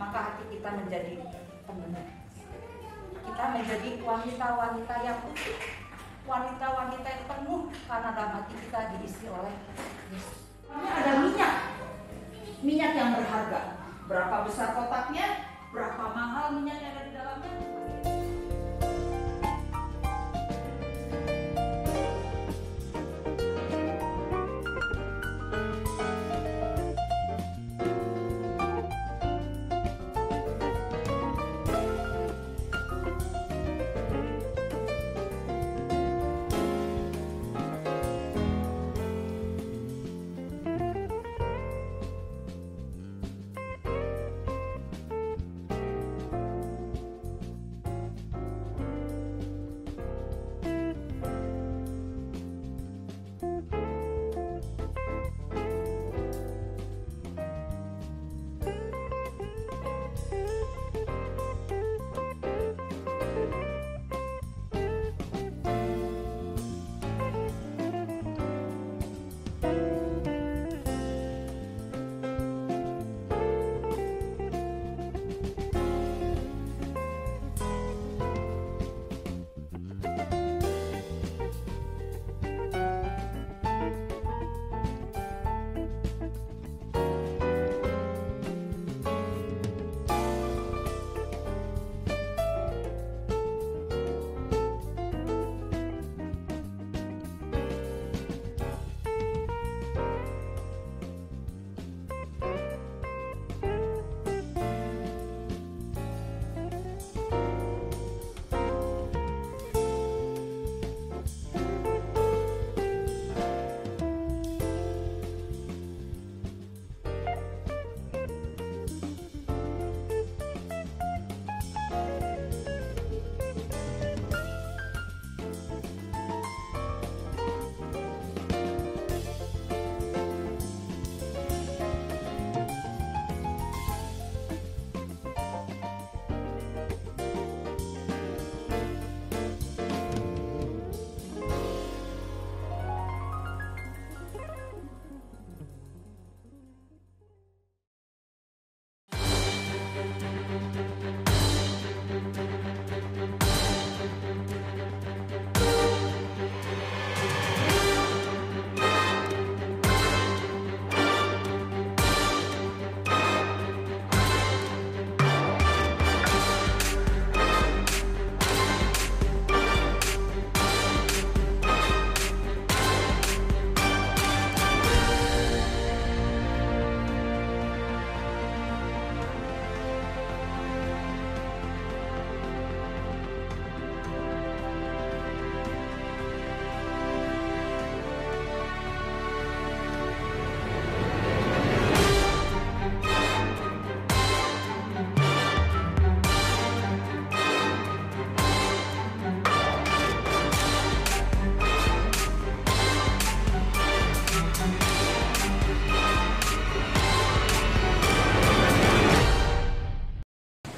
maka hati kita menjadi penuh. Kita menjadi wanita-wanita yang utuh, wanita-wanita yang penuh, karena dalam hati kita diisi oleh Yesus. Ini ada minyak yang berharga. Berapa besar kotaknya, berapa mahal minyak yang ada di dalamnya.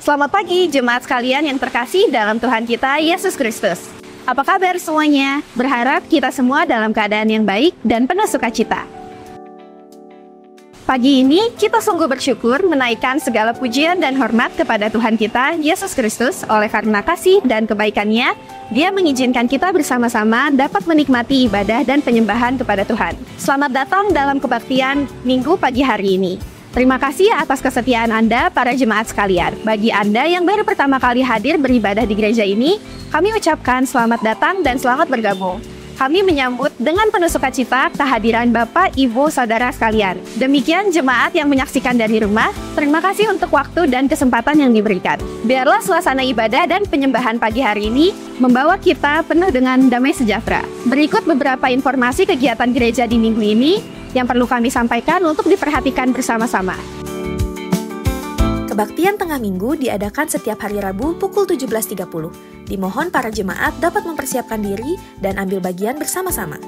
Selamat pagi jemaat sekalian yang terkasih dalam Tuhan kita Yesus Kristus. Apa kabar semuanya? Berharap kita semua dalam keadaan yang baik dan penuh sukacita. Pagi ini kita sungguh bersyukur menaikkan segala pujian dan hormat kepada Tuhan kita Yesus Kristus. Oleh karena kasih dan kebaikannya, Dia mengizinkan kita bersama-sama dapat menikmati ibadah dan penyembahan kepada Tuhan. Selamat datang dalam kebaktian Minggu pagi hari ini. Terima kasih atas kesetiaan Anda, para jemaat sekalian. Bagi Anda yang baru pertama kali hadir beribadah di gereja ini, kami ucapkan selamat datang dan selamat bergabung. Kami menyambut dengan penuh sukacita kehadiran Bapak, Ibu, Saudara sekalian. Demikian jemaat yang menyaksikan dari rumah, terima kasih untuk waktu dan kesempatan yang diberikan. Biarlah suasana ibadah dan penyembahan pagi hari ini membawa kita penuh dengan damai sejahtera. Berikut beberapa informasi kegiatan gereja di minggu ini yang perlu kami sampaikan untuk diperhatikan bersama-sama. Kebaktian tengah minggu diadakan setiap hari Rabu pukul 17.30. Dimohon para jemaat dapat mempersiapkan diri dan ambil bagian bersama-sama.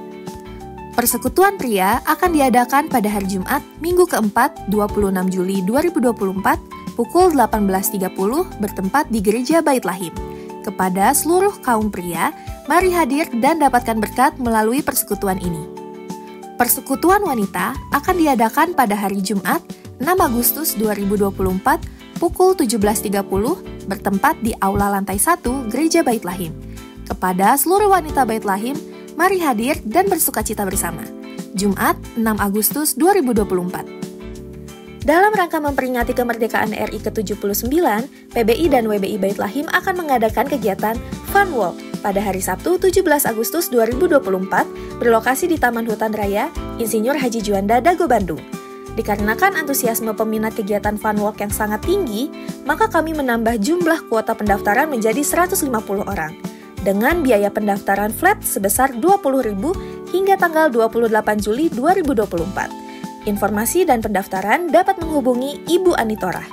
Persekutuan pria akan diadakan pada hari Jumat, minggu keempat, 26 Juli 2024, pukul 18.30 bertempat di Gereja Bait Lahim. Kepada seluruh kaum pria, mari hadir dan dapatkan berkat melalui persekutuan ini. Persekutuan wanita akan diadakan pada hari Jumat, 6 Agustus 2024, pukul 17.30 bertempat di Aula Lantai 1 Gereja Bait Lahim. Kepada seluruh wanita Bait Lahim, mari hadir dan bersukacita bersama. Jumat, 6 Agustus 2024. Dalam rangka memperingati kemerdekaan RI ke-79, PBI dan WBI Bait Lahim akan mengadakan kegiatan Fun Walk pada hari Sabtu 17 Agustus 2024 berlokasi di Taman Hutan Raya Insinyur Haji Juanda, Dago, Bandung. Dikarenakan antusiasme peminat kegiatan Fun Walk yang sangat tinggi, maka kami menambah jumlah kuota pendaftaran menjadi 150 orang. Dengan biaya pendaftaran flat sebesar Rp20.000 hingga tanggal 28 Juli 2024. Informasi dan pendaftaran dapat menghubungi Ibu Anitorah.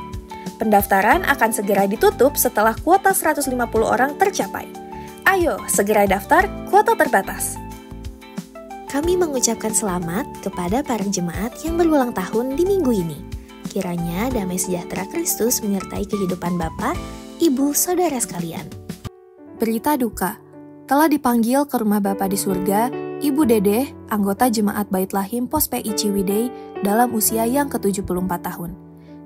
Pendaftaran akan segera ditutup setelah kuota 150 orang tercapai. Ayo, segera daftar, kuota terbatas. Kami mengucapkan selamat kepada para jemaat yang berulang tahun di minggu ini. Kiranya damai sejahtera Kristus menyertai kehidupan Bapak, Ibu, Saudara sekalian. Berita duka, telah dipanggil ke rumah Bapa di surga, Ibu Dedeh, anggota Jemaat Bait Lahim Pos PI Ciwidey dalam usia yang ke-74 tahun.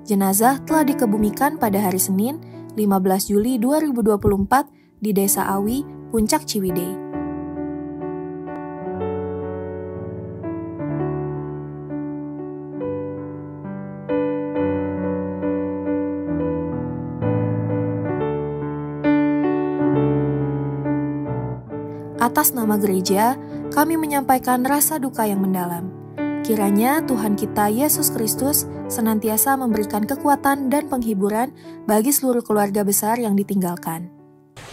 Jenazah telah dikebumikan pada hari Senin, 15 Juli 2024 di Desa Awi, Puncak Ciwidey. Atas nama gereja, kami menyampaikan rasa duka yang mendalam. Kiranya Tuhan kita Yesus Kristus senantiasa memberikan kekuatan dan penghiburan bagi seluruh keluarga besar yang ditinggalkan.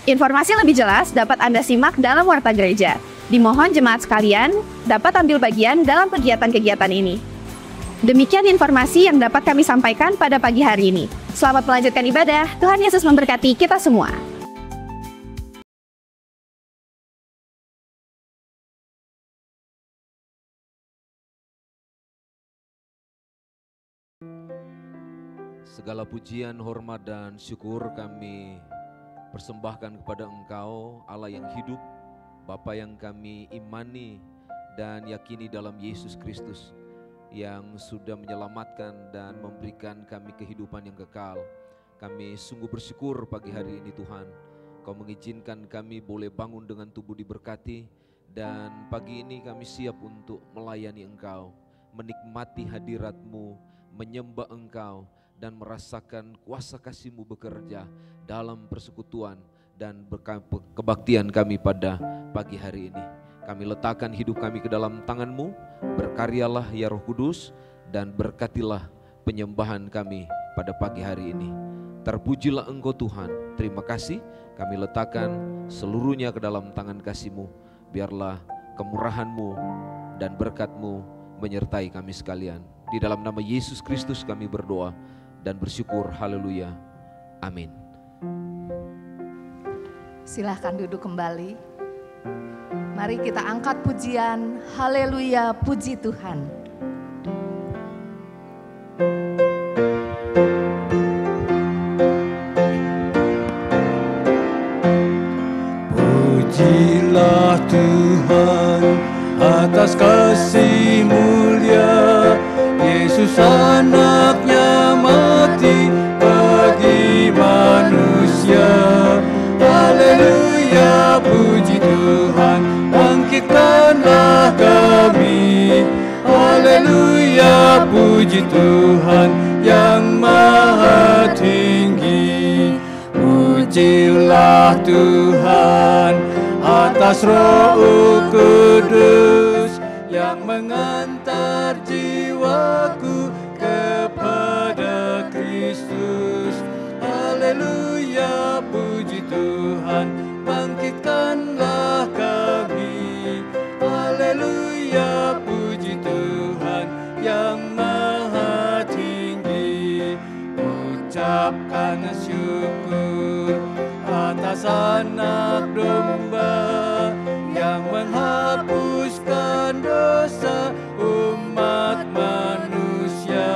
Informasi lebih jelas dapat Anda simak dalam Warta Gereja. Dimohon jemaat sekalian dapat ambil bagian dalam kegiatan-kegiatan ini. Demikian informasi yang dapat kami sampaikan pada pagi hari ini. Selamat melanjutkan ibadah. Tuhan Yesus memberkati kita semua. Segala pujian, hormat, dan syukur kami persembahkan kepada Engkau, Allah yang hidup, Bapa yang kami imani dan yakini dalam Yesus Kristus, yang sudah menyelamatkan dan memberikan kami kehidupan yang kekal. Kami sungguh bersyukur pagi hari ini Tuhan, Kau mengizinkan kami boleh bangun dengan tubuh diberkati, dan pagi ini kami siap untuk melayani Engkau, menikmati hadirat-Mu, menyembah Engkau, dan merasakan kuasa kasih-Mu bekerja dalam persekutuan dan kebaktian kami pada pagi hari ini. Kami letakkan hidup kami ke dalam tangan-Mu, berkaryalah ya Roh Kudus, dan berkatilah penyembahan kami pada pagi hari ini. Terpujilah Engkau Tuhan, terima kasih, kami letakkan seluruhnya ke dalam tangan kasih-Mu. Biarlah kemurahan-Mu dan berkat-Mu menyertai kami sekalian. Di dalam nama Yesus Kristus kami berdoa dan bersyukur, haleluya, amin. Silahkan duduk kembali. Mari kita angkat pujian, haleluya, puji Tuhan. Pujilah Tuhan atas kasih mulia, Yesus anaknya mati bagi manusia. Haleluya, puji Tuhan, bangkitkanlah kami. Haleluya, puji Tuhan yang maha tinggi. Pujilah Tuhan atas Roh Kudus yang mengantar jiwaku kepada Kristus. Haleluya, puji Tuhan, bangkitkanlah kami. Haleluya, puji Tuhan yang maha tinggi. Ucapkan syukur atas anak domba yang menghapuskan dosa umat manusia.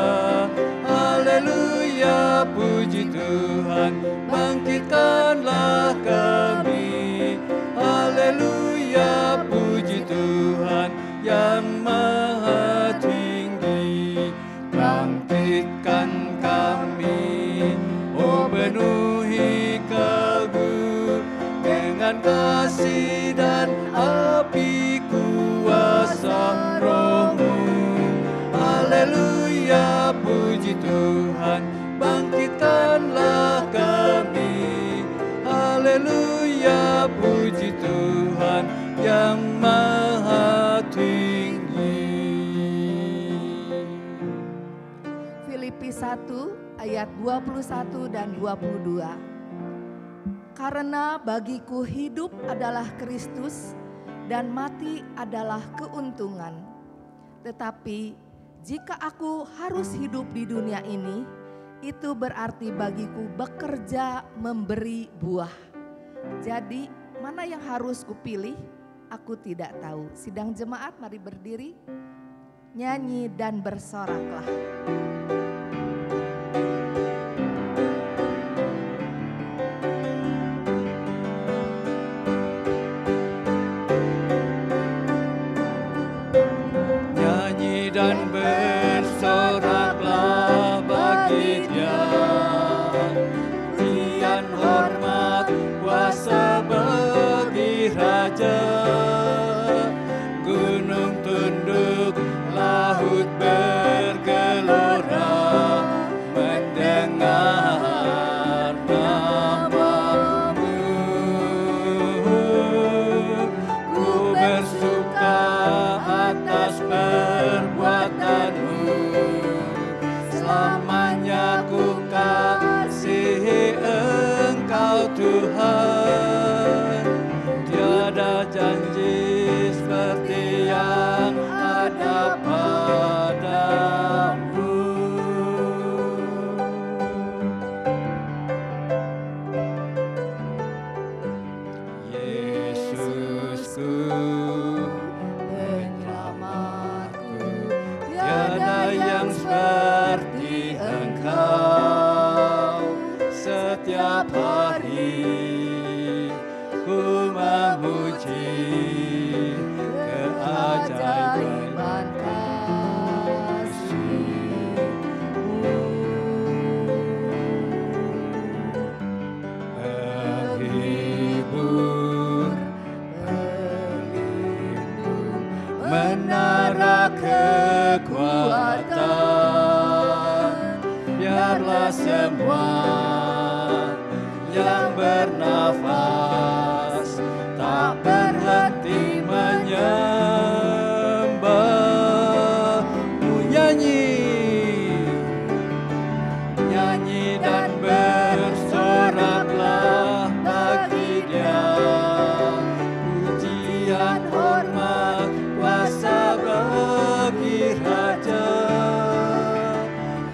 Haleluya, puji Tuhan, bangkitkanlah kami. Haleluya, puji Tuhan yang maha tinggi. Bangkitkan kami kasih dan api kuasa Roh-Mu. Haleluya, puji Tuhan, bangkitkanlah kami. Haleluya, puji Tuhan yang maha tinggi. Filipi 1 ayat 21 dan 22. Karena bagiku hidup adalah Kristus dan mati adalah keuntungan. Tetapi jika aku harus hidup di dunia ini, itu berarti bagiku bekerja memberi buah. Jadi mana yang harus kupilih? Aku tidak tahu. Sidang jemaat, mari berdiri, nyanyi dan bersoraklah. Nyanyi dan bersoraklah bagi Dia, pujian hormat kuasa bagi Raja. Gunung tunduk, laut bergelora, mendengar nama-Mu. Ku bersuka atas perbuatan-Mu, selamanya ku kasihi Engkau Tuhan. Tiada janji seperti yang ada padamu. Yesusku, penyelamatku, tiada yang seperti Engkau. Setiap hari ku memuji keajaiban kasih-Mu. Penghibur, pelindung, menara kekuatan, biarlah semua yang bernafas tak berhenti menyembah-Mu. Nyanyi dan bersoraklah bagi Dia, pujian hormat kuasa bagi Raja.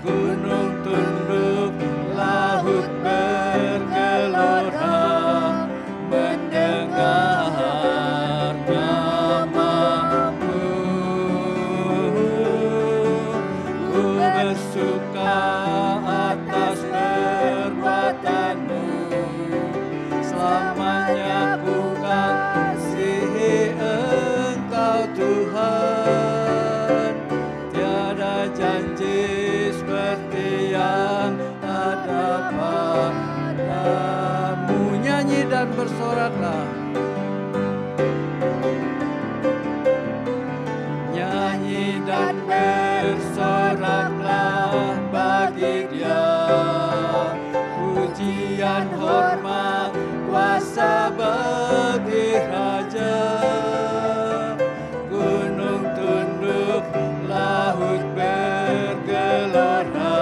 Gunung tunduk, laut bergelora, mendengar nama-Mu. Ku bersuka atas perbuatan-Mu, selamanya ku kasihi Engkau Tuhan. Tiada janji seperti yang ada padamu. Nyanyi dan bersoraklah. Nyanyi dan bersoraklah bagi Dia, pujian hormat kuasa bagi Raja. Gunung tunduk, laut bergelora,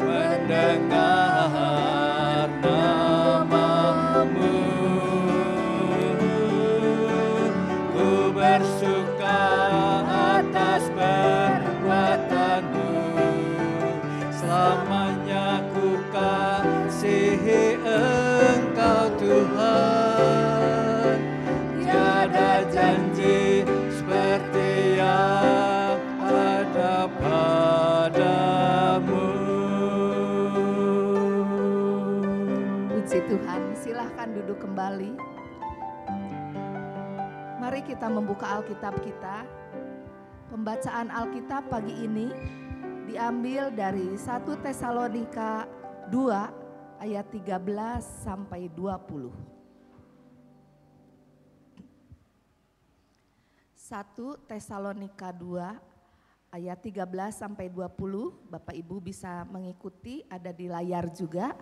mendengar nama-Mu. Ku bersuka atas perbuatan-Mu, selamanya ku kasihi Engkau Tuhan. Tiada janji seperti yang ada padamu. Puji Tuhan, silahkan duduk kembali. Mari kita membuka Alkitab kita. Pembacaan Alkitab pagi ini diambil dari 1 Tesalonika 2 ayat 13 sampai 20. 1 Tesalonika 2 ayat 13 sampai 20. Bapak Ibu bisa mengikuti, ada di layar juga.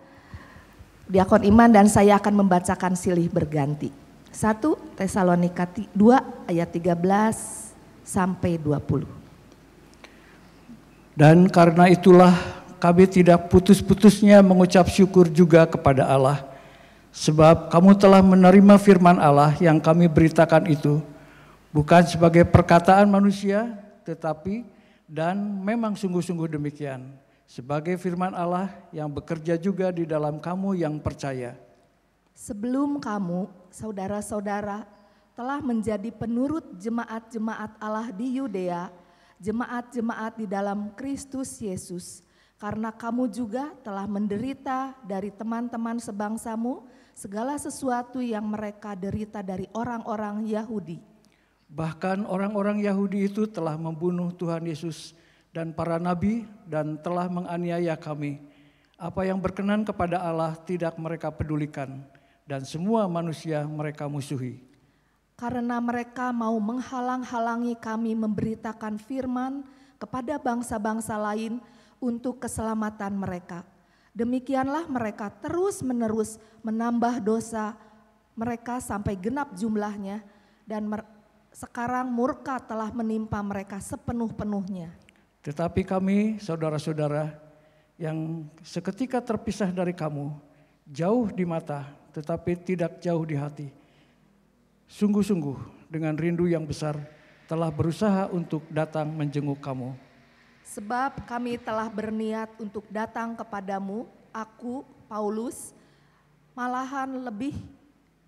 Diakon Iman dan saya akan membacakan silih berganti. 1 Tesalonika 2 ayat 13 sampai 20. Dan karena itulah kami tidak putus-putusnya mengucap syukur juga kepada Allah. Sebab kamu telah menerima firman Allah yang kami beritakan itu, bukan sebagai perkataan manusia, tetapi dan memang sungguh-sungguh demikian, sebagai firman Allah yang bekerja juga di dalam kamu yang percaya. Sebelum kamu, saudara-saudara, telah menjadi penurut jemaat-jemaat Allah di Yudea, jemaat-jemaat di dalam Kristus Yesus, karena kamu juga telah menderita dari teman-teman sebangsamu segala sesuatu yang mereka derita dari orang-orang Yahudi. Bahkan orang-orang Yahudi itu telah membunuh Tuhan Yesus dan para nabi dan telah menganiaya kami. Apa yang berkenan kepada Allah tidak mereka pedulikan, dan semua manusia mereka musuhi. Karena mereka mau menghalang-halangi kami memberitakan firman kepada bangsa-bangsa lain untuk keselamatan mereka. Demikianlah mereka terus-menerus menambah dosa mereka sampai genap jumlahnya, dan sekarang murka telah menimpa mereka sepenuh-penuhnya. Tetapi kami, saudara-saudara, yang seketika terpisah dari kamu, jauh di mata tetapi tidak jauh di hati, sungguh-sungguh dengan rindu yang besar telah berusaha untuk datang menjenguk kamu. Sebab kami telah berniat untuk datang kepadamu, aku, Paulus, malahan lebih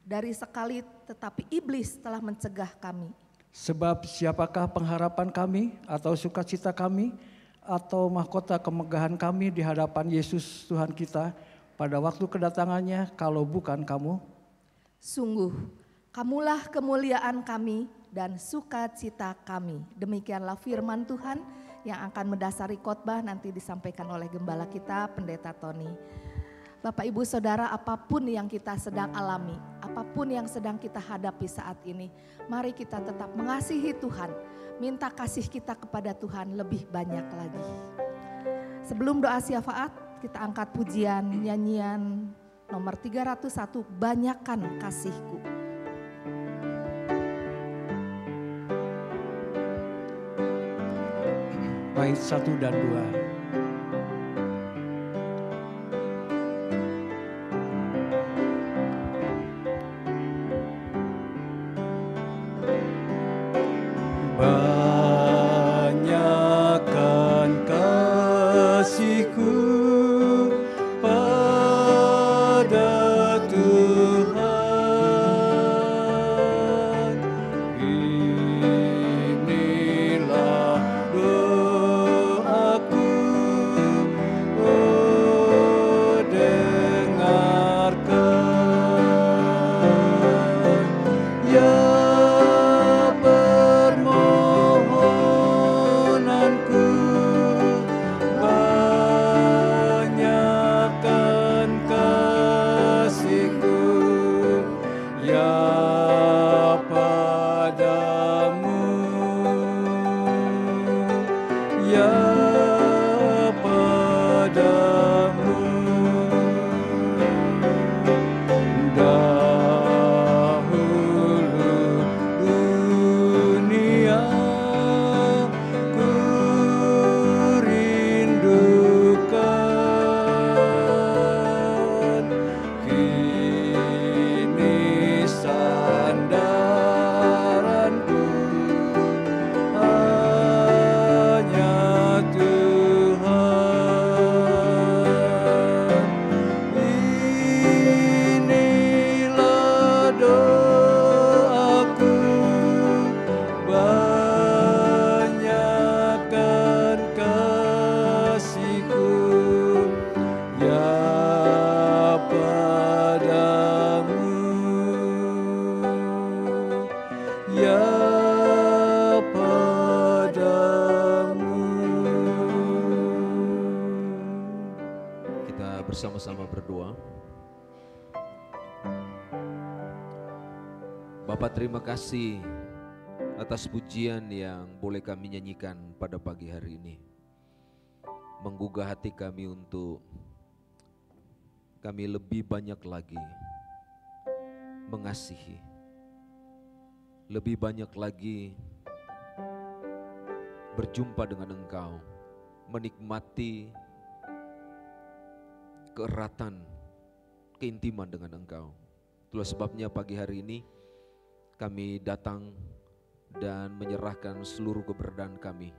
dari sekali, tetapi iblis telah mencegah kami. Sebab siapakah pengharapan kami atau sukacita kami atau mahkota kemegahan kami di hadapan Yesus Tuhan kita pada waktu kedatangannya kalau bukan kamu? Sungguh, kamulah kemuliaan kami dan sukacita kami. Demikianlah firman Tuhan yang akan mendasari khotbah nanti disampaikan oleh gembala kita, Pendeta Tony. Bapak Ibu Saudara, apapun yang kita sedang alami, apapun yang sedang kita hadapi saat ini, mari kita tetap mengasihi Tuhan, minta kasih kita kepada Tuhan lebih banyak lagi. Sebelum doa syafaat, kita angkat pujian nyanyian nomor 301, Banyakkan Kasihku. Bait 1 dan 2. Banyakkan kasihku pada Tuhan, inilah doaku, oh dengarkan ya permohonanku. Banyakkan kasihku ya padamu, ya padamu. Dahulu dunia ku rindukan, kini sandaranku hanya Tuhan. Inilah doaku, banyakkan kasihku ya padamu, ya padamu. Kita bersama-sama berdoa. Bapa, terima kasih atas pujian yang boleh kami nyanyikan pada pagi hari ini. Menggugah hati kami untuk kami lebih banyak lagi mengasihi, lebih banyak lagi berjumpa dengan Engkau, menikmati keeratan, keintiman dengan Engkau. Itulah sebabnya pagi hari ini kami datang dan menyerahkan seluruh keberadaan kami.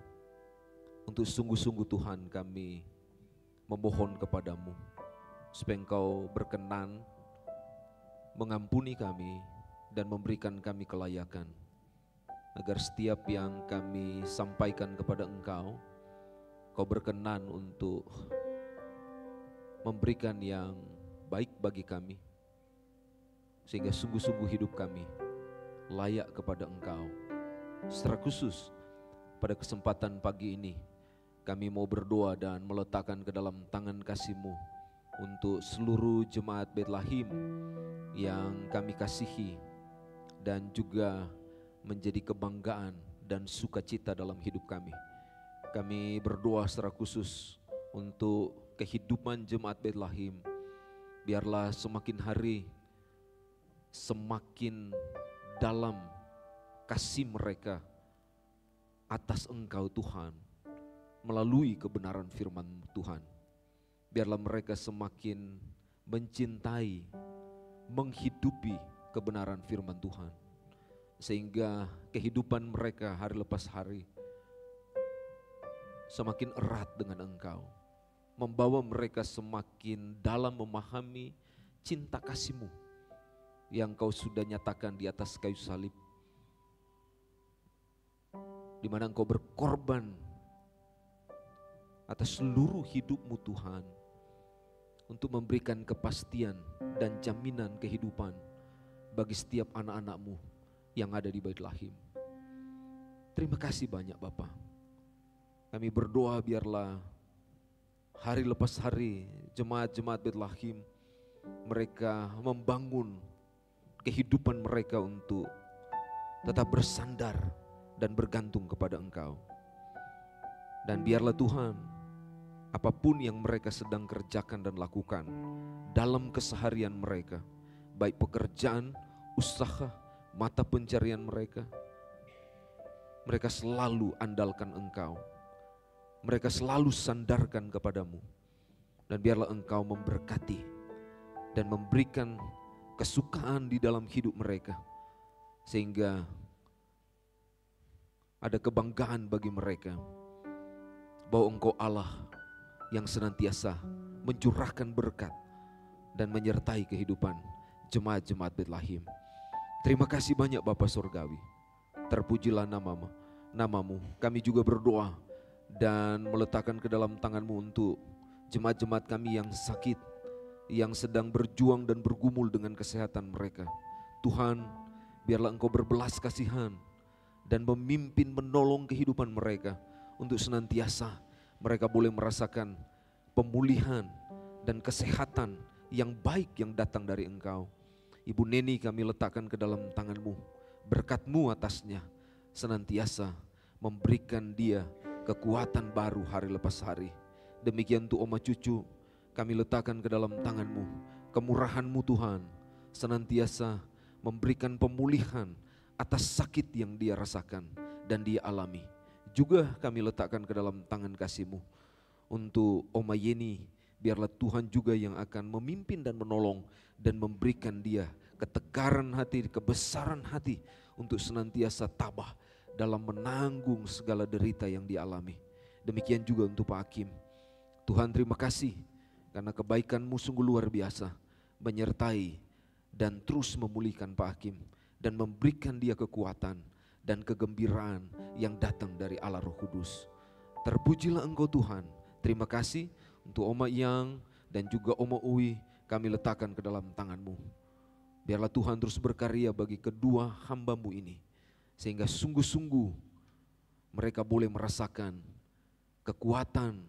Untuk sungguh-sungguh Tuhan kami memohon kepadamu supaya Engkau berkenan mengampuni kami dan memberikan kami kelayakan, agar setiap yang kami sampaikan kepada Engkau, Kau berkenan untuk memberikan yang baik bagi kami, sehingga sungguh-sungguh hidup kami layak kepada Engkau. Secara khusus pada kesempatan pagi ini kami mau berdoa dan meletakkan ke dalam tangan kasih-Mu untuk seluruh jemaat Bethlehem yang kami kasihi dan juga menjadi kebanggaan dan sukacita dalam hidup kami. Kami berdoa secara khusus untuk kehidupan jemaat Bethlehem. Biarlah semakin hari semakin dalam kasih mereka atas Engkau Tuhan, melalui kebenaran firman Tuhan. Biarlah mereka semakin mencintai, menghidupi kebenaran firman Tuhan, sehingga kehidupan mereka hari lepas hari semakin erat dengan Engkau, membawa mereka semakin dalam memahami cinta kasih-Mu yang Kau sudah nyatakan di atas kayu salib, di mana Engkau berkorban atas seluruh hidup-Mu Tuhan, untuk memberikan kepastian dan jaminan kehidupan bagi setiap anak-anak-Mu yang ada di Bethlehem. Terima kasih banyak Bapa. Kami berdoa biarlah hari lepas hari jemaat-jemaat Bethlehem mereka membangun kehidupan mereka untuk tetap bersandar dan bergantung kepada Engkau. Dan biarlah Tuhan, apapun yang mereka sedang kerjakan dan lakukan dalam keseharian mereka, baik pekerjaan, usaha, mata pencarian mereka, mereka selalu andalkan Engkau. Mereka selalu sandarkan kepadamu. Dan biarlah Engkau memberkati dan memberikan kesukaan di dalam hidup mereka, sehingga ada kebanggaan bagi mereka bahwa Engkau Allah yang senantiasa mencurahkan berkat dan menyertai kehidupan jemaat-jemaat Bethlehem. Terima kasih banyak Bapa Surgawi. Terpujilah namamu. Kami juga berdoa dan meletakkan ke dalam tangan-Mu untuk jemaat-jemaat kami yang sakit, yang sedang berjuang dan bergumul dengan kesehatan mereka. Tuhan, biarlah Engkau berbelas kasihan dan memimpin menolong kehidupan mereka, untuk senantiasa mereka boleh merasakan pemulihan dan kesehatan yang baik yang datang dari Engkau. Ibu Neni kami letakkan ke dalam tangan-Mu, berkat-Mu atasnya senantiasa memberikan dia kekuatan baru hari lepas hari. Demikian untuk Oma Cucu kami letakkan ke dalam tangan-Mu, kemurahan-Mu Tuhan senantiasa memberikan pemulihan atas sakit yang dia rasakan dan dia alami. Juga kami letakkan ke dalam tangan kasih-Mu untuk Oma Yeni, biarlah Tuhan juga yang akan memimpin dan menolong dan memberikan dia ketegaran hati, kebesaran hati untuk senantiasa tabah dalam menanggung segala derita yang dialami. Demikian juga untuk Pak Hakim. Tuhan terima kasih karena kebaikan-Mu sungguh luar biasa menyertai dan terus memulihkan Pak Hakim dan memberikan dia kekuatan dan kegembiraan yang datang dari Allah Roh Kudus. Terpujilah Engkau Tuhan. Terima kasih untuk Oma Yang dan juga Oma Uwi kami letakkan ke dalam tangan-Mu. Biarlah Tuhan terus berkarya bagi kedua hamba-Mu ini, sehingga sungguh-sungguh mereka boleh merasakan kekuatan,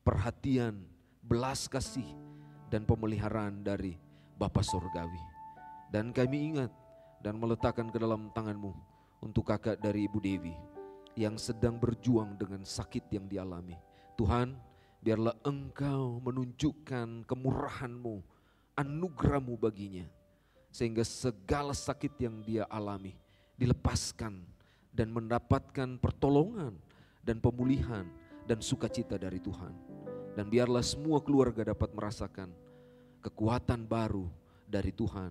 perhatian, belas kasih dan pemeliharaan dari Bapa Surgawi. Dan kami ingat dan meletakkan ke dalam tangan-Mu untuk kakak dari Ibu Dewi yang sedang berjuang dengan sakit yang dialami. Tuhan, biarlah Engkau menunjukkan kemurahan-Mu, anugerah-Mu baginya, sehingga segala sakit yang dia alami dilepaskan dan mendapatkan pertolongan dan pemulihan dan sukacita dari Tuhan. Dan biarlah semua keluarga dapat merasakan kekuatan baru dari Tuhan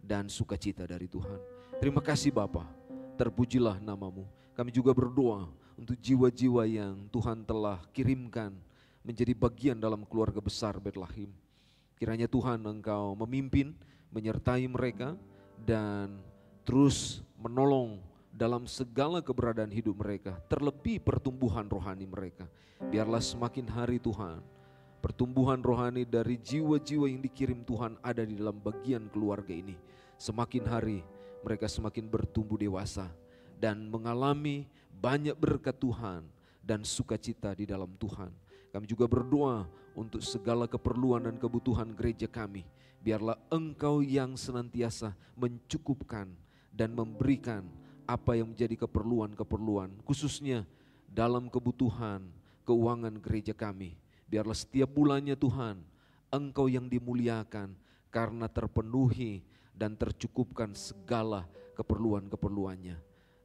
dan sukacita dari Tuhan. Terima kasih Bapa, terpujilah nama-Mu. Kami juga berdoa untuk jiwa-jiwa yang Tuhan telah kirimkan menjadi bagian dalam keluarga besar Betlehem. Kiranya Tuhan Engkau memimpin, menyertai mereka dan terus menolong dalam segala keberadaan hidup mereka, terlebih pertumbuhan rohani mereka. Biarlah semakin hari Tuhan, pertumbuhan rohani dari jiwa-jiwa yang dikirim Tuhan ada di dalam bagian keluarga ini. Semakin hari mereka semakin bertumbuh dewasa dan mengalami banyak berkat Tuhan dan sukacita di dalam Tuhan. Kami juga berdoa untuk segala keperluan dan kebutuhan gereja kami. Biarlah Engkau yang senantiasa mencukupkan dan memberikan apa yang menjadi keperluan-keperluan, khususnya dalam kebutuhan keuangan gereja kami. Biarlah setiap bulannya Tuhan, Engkau yang dimuliakan karena terpenuhi dan tercukupkan segala keperluan-keperluannya.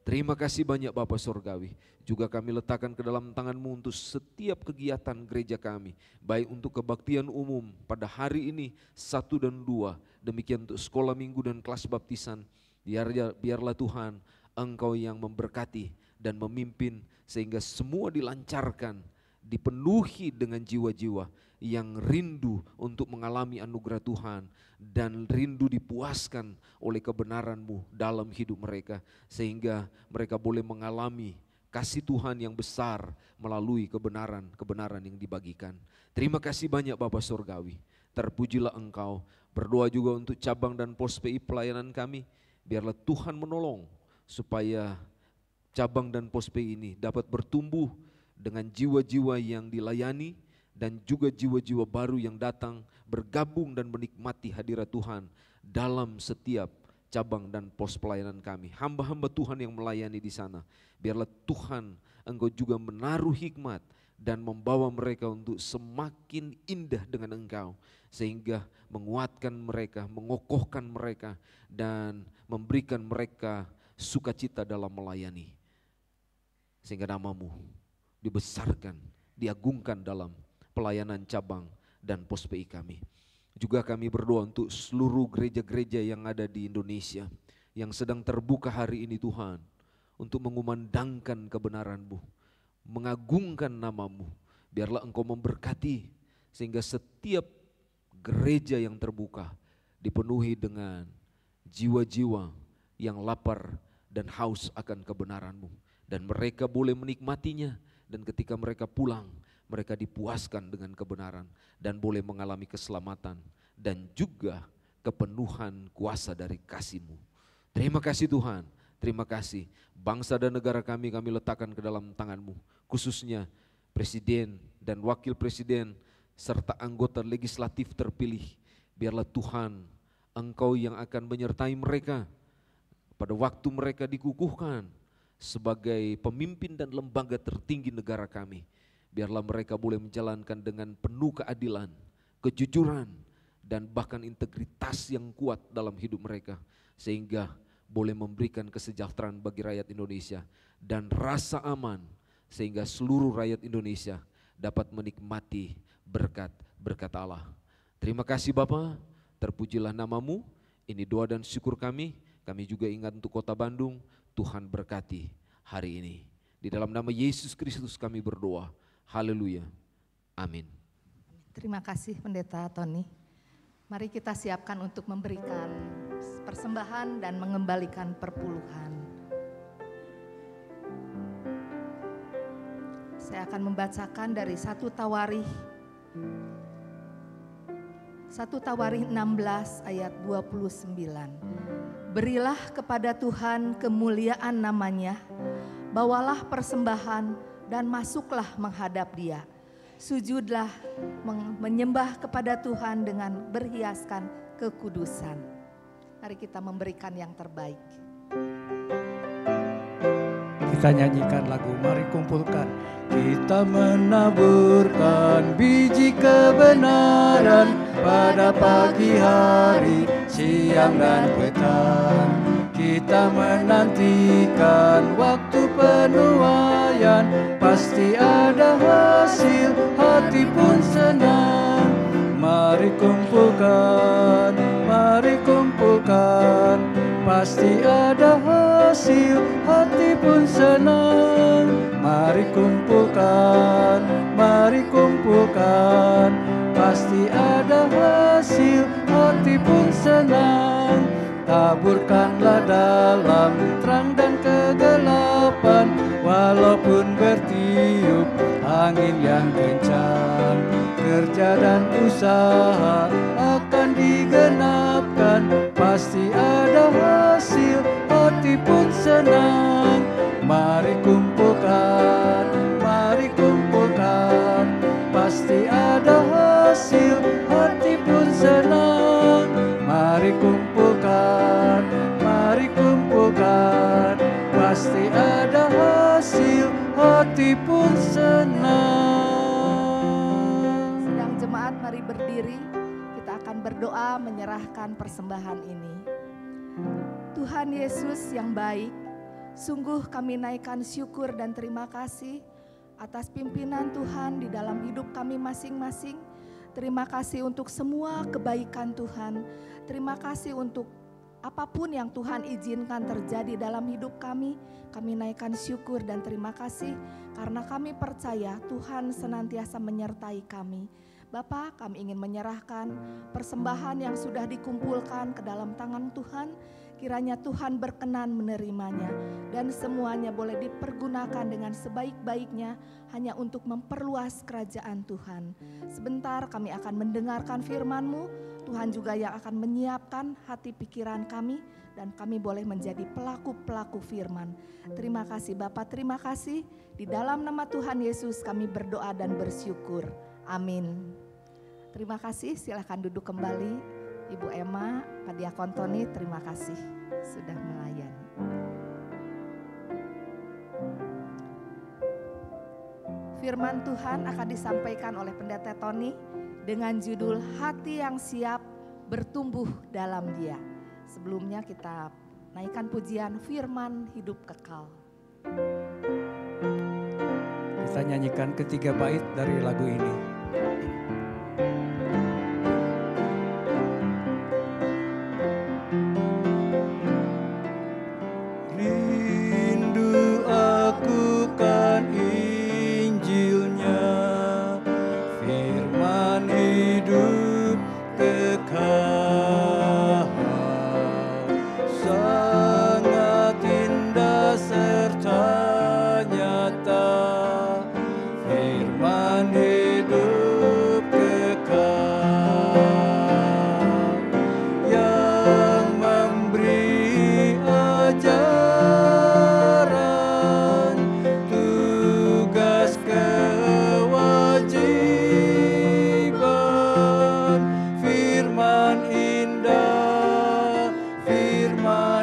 Terima kasih banyak Bapa Surgawi. Juga kami letakkan ke dalam tangan-Mu untuk setiap kegiatan gereja kami, baik untuk kebaktian umum pada hari ini 1 dan 2, demikian untuk sekolah minggu dan kelas baptisan. Biarlah Tuhan Engkau yang memberkati dan memimpin sehingga semua dilancarkan, dipenuhi dengan jiwa-jiwa yang rindu untuk mengalami anugerah Tuhan dan rindu dipuaskan oleh kebenaran-Mu dalam hidup mereka, sehingga mereka boleh mengalami kasih Tuhan yang besar melalui kebenaran-kebenaran yang dibagikan. Terima kasih banyak Bapa Surgawi, terpujilah Engkau. Berdoa juga untuk cabang dan pos PI pelayanan kami, biarlah Tuhan menolong supaya cabang dan pos PI ini dapat bertumbuh dengan jiwa-jiwa yang dilayani dan juga jiwa-jiwa baru yang datang bergabung dan menikmati hadirat Tuhan dalam setiap cabang dan pos pelayanan kami. Hamba-hamba Tuhan yang melayani di sana, biarlah Tuhan Engkau juga menaruh hikmat dan membawa mereka untuk semakin indah dengan Engkau, sehingga menguatkan mereka, mengokohkan mereka dan memberikan mereka sukacita dalam melayani, sehingga nama-Mu dibesarkan, diagungkan dalam pelayanan cabang dan pos PI kami. Juga kami berdoa untuk seluruh gereja-gereja yang ada di Indonesia yang sedang terbuka hari ini Tuhan, untuk mengumandangkan kebenaran-Mu, mengagungkan nama-Mu. Biarlah Engkau memberkati sehingga setiap gereja yang terbuka dipenuhi dengan jiwa-jiwa yang lapar dan haus akan kebenaran-Mu, dan mereka boleh menikmatinya, dan ketika mereka pulang mereka dipuaskan dengan kebenaran dan boleh mengalami keselamatan dan juga kepenuhan kuasa dari kasih-Mu. Terima kasih Tuhan, terima kasih. Bangsa dan negara kami letakkan ke dalam tangan-Mu, khususnya presiden dan wakil presiden serta anggota legislatif terpilih. Biarlah Tuhan Engkau yang akan menyertai mereka pada waktu mereka dikukuhkan sebagai pemimpin dan lembaga tertinggi negara kami. Biarlah mereka boleh menjalankan dengan penuh keadilan, kejujuran, dan bahkan integritas yang kuat dalam hidup mereka, sehingga boleh memberikan kesejahteraan bagi rakyat Indonesia dan rasa aman, sehingga seluruh rakyat Indonesia dapat menikmati berkat Allah. Terima kasih Bapa, terpujilah nama-Mu. Ini doa dan syukur kami. Kami juga ingat untuk Kota Bandung, Tuhan berkati hari ini. Di dalam nama Yesus Kristus kami berdoa. Haleluya. Amin. Terima kasih Pendeta Tony. Mari kita siapkan untuk memberikan persembahan dan mengembalikan perpuluhan. Saya akan membacakan dari 1 Tawarikh 16 ayat 29. Berilah kepada Tuhan kemuliaan namanya, bawalah persembahan dan masuklah menghadap Dia. Sujudlah menyembah kepada Tuhan dengan berhiaskan kekudusan. Mari kita memberikan yang terbaik. Kita nyanyikan lagu, mari kumpulkan. Kita menaburkan biji kebenaran pada pagi hari, siang dan petang. Kita menantikan waktu penuaian, pasti ada hasil, hati pun senang. Mari kumpulkan, pasti ada hasil, hati pun senang. Mari kumpulkan, pasti ada hasil, hati pun senang. Taburkanlah dalam terang dan kegelapan, walaupun bertiup angin yang kencang. Kerja dan usaha akan digenapkan, pasti ada hasil, hati pun senang. Mari kumpulkan, pasti ada hasil, hati pun senang. Mari kumpulkan, pasti ada hasil, hati pun senang. Sidang jemaat, mari berdiri. Kita akan berdoa menyerahkan persembahan ini. Tuhan Yesus yang baik, sungguh kami naikkan syukur dan terima kasih atas pimpinan Tuhan di dalam hidup kami masing-masing. Terima kasih untuk semua kebaikan Tuhan. Terima kasih untuk apapun yang Tuhan izinkan terjadi dalam hidup kami. Kami naikkan syukur dan terima kasih karena kami percaya Tuhan senantiasa menyertai kami. Bapa, kami ingin menyerahkan persembahan yang sudah dikumpulkan ke dalam tangan Tuhan. Kiranya Tuhan berkenan menerimanya dan semuanya boleh dipergunakan dengan sebaik-baiknya hanya untuk memperluas kerajaan Tuhan. Sebentar kami akan mendengarkan firman-Mu, Tuhan juga yang akan menyiapkan hati pikiran kami dan kami boleh menjadi pelaku-pelaku firman. Terima kasih Bapa, terima kasih. Di dalam nama Tuhan Yesus kami berdoa dan bersyukur. Amin. Terima kasih, silakan duduk kembali. Ibu Emma, Pak Diakon Tony, terima kasih sudah melayani. Firman Tuhan akan disampaikan oleh Pendeta Tony dengan judul Hati yang Siap Bertumbuh dalam Dia. Sebelumnya kita naikkan pujian Firman Hidup Kekal. Kita nyanyikan ketiga bait dari lagu ini. Firman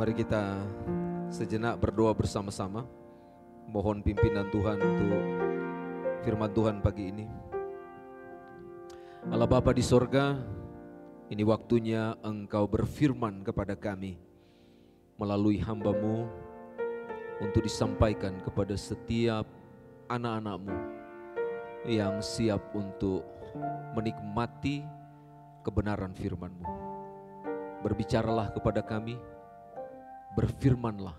Mari kita sejenak berdoa bersama-sama. Mohon pimpinan Tuhan untuk firman Tuhan pagi ini. Allah Bapa di sorga, ini waktunya Engkau berfirman kepada kami melalui hamba-Mu untuk disampaikan kepada setiap anak-anak-Mu yang siap untuk menikmati kebenaran firman-Mu. Berbicaralah kepada kami, berfirmanlah,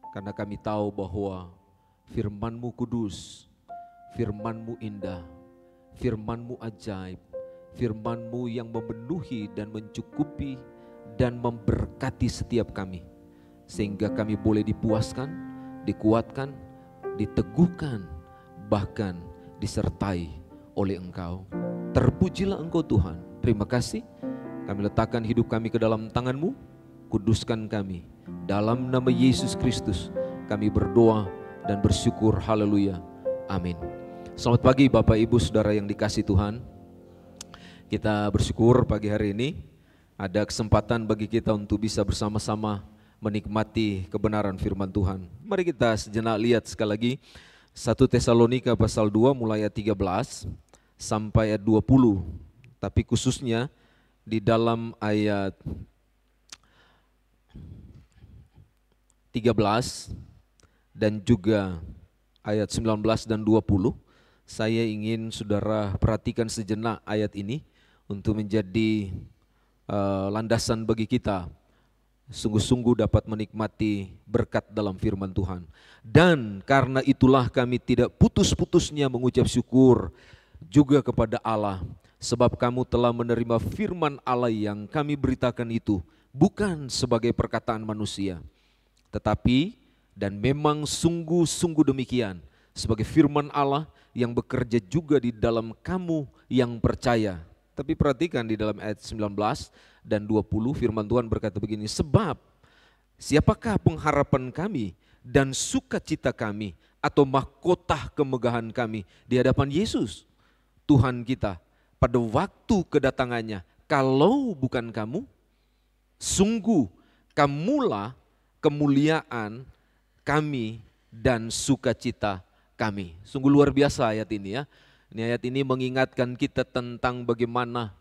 karena kami tahu bahwa firman-Mu kudus, firman-Mu indah, firman-Mu ajaib, firman-Mu yang memenuhi dan mencukupi dan memberkati setiap kami, sehingga kami boleh dipuaskan, dikuatkan, diteguhkan, bahkan disertai oleh Engkau. Terpujilah Engkau Tuhan. Terima kasih. Kami letakkan hidup kami ke dalam tangan-Mu. Kuduskan kami. Dalam nama Yesus Kristus kami berdoa dan bersyukur. Haleluya. Amin. Selamat pagi Bapak Ibu Saudara yang dikasihi Tuhan. Kita bersyukur pagi hari ini ada kesempatan bagi kita untuk bisa bersama-sama menikmati kebenaran firman Tuhan. Mari kita sejenak lihat sekali lagi 1 Tesalonika pasal 2 mulai ayat 13 sampai ayat 20. Tapi khususnya di dalam ayat 13 dan juga ayat 19 dan 20, saya ingin saudara perhatikan sejenak ayat ini untuk menjadi landasan bagi kita sungguh-sungguh dapat menikmati berkat dalam firman Tuhan. Dan karena itulah kami tidak putus-putusnya mengucap syukur juga kepada Allah, sebab kamu telah menerima firman Allah yang kami beritakan itu bukan sebagai perkataan manusia, tetapi dan memang sungguh-sungguh demikian sebagai firman Allah yang bekerja juga di dalam kamu yang percaya. Tapi perhatikan di dalam ayat 19 dan 20 firman Tuhan berkata begini, sebab siapakah pengharapan kami dan sukacita kami atau mahkota kemegahan kami di hadapan Yesus Tuhan kita pada waktu kedatangannya, kalau bukan kamu? Sungguh kamulah kemuliaan kami dan sukacita kami. Sungguh luar biasa ayat ini ya. Ini ayat ini mengingatkan kita tentang bagaimana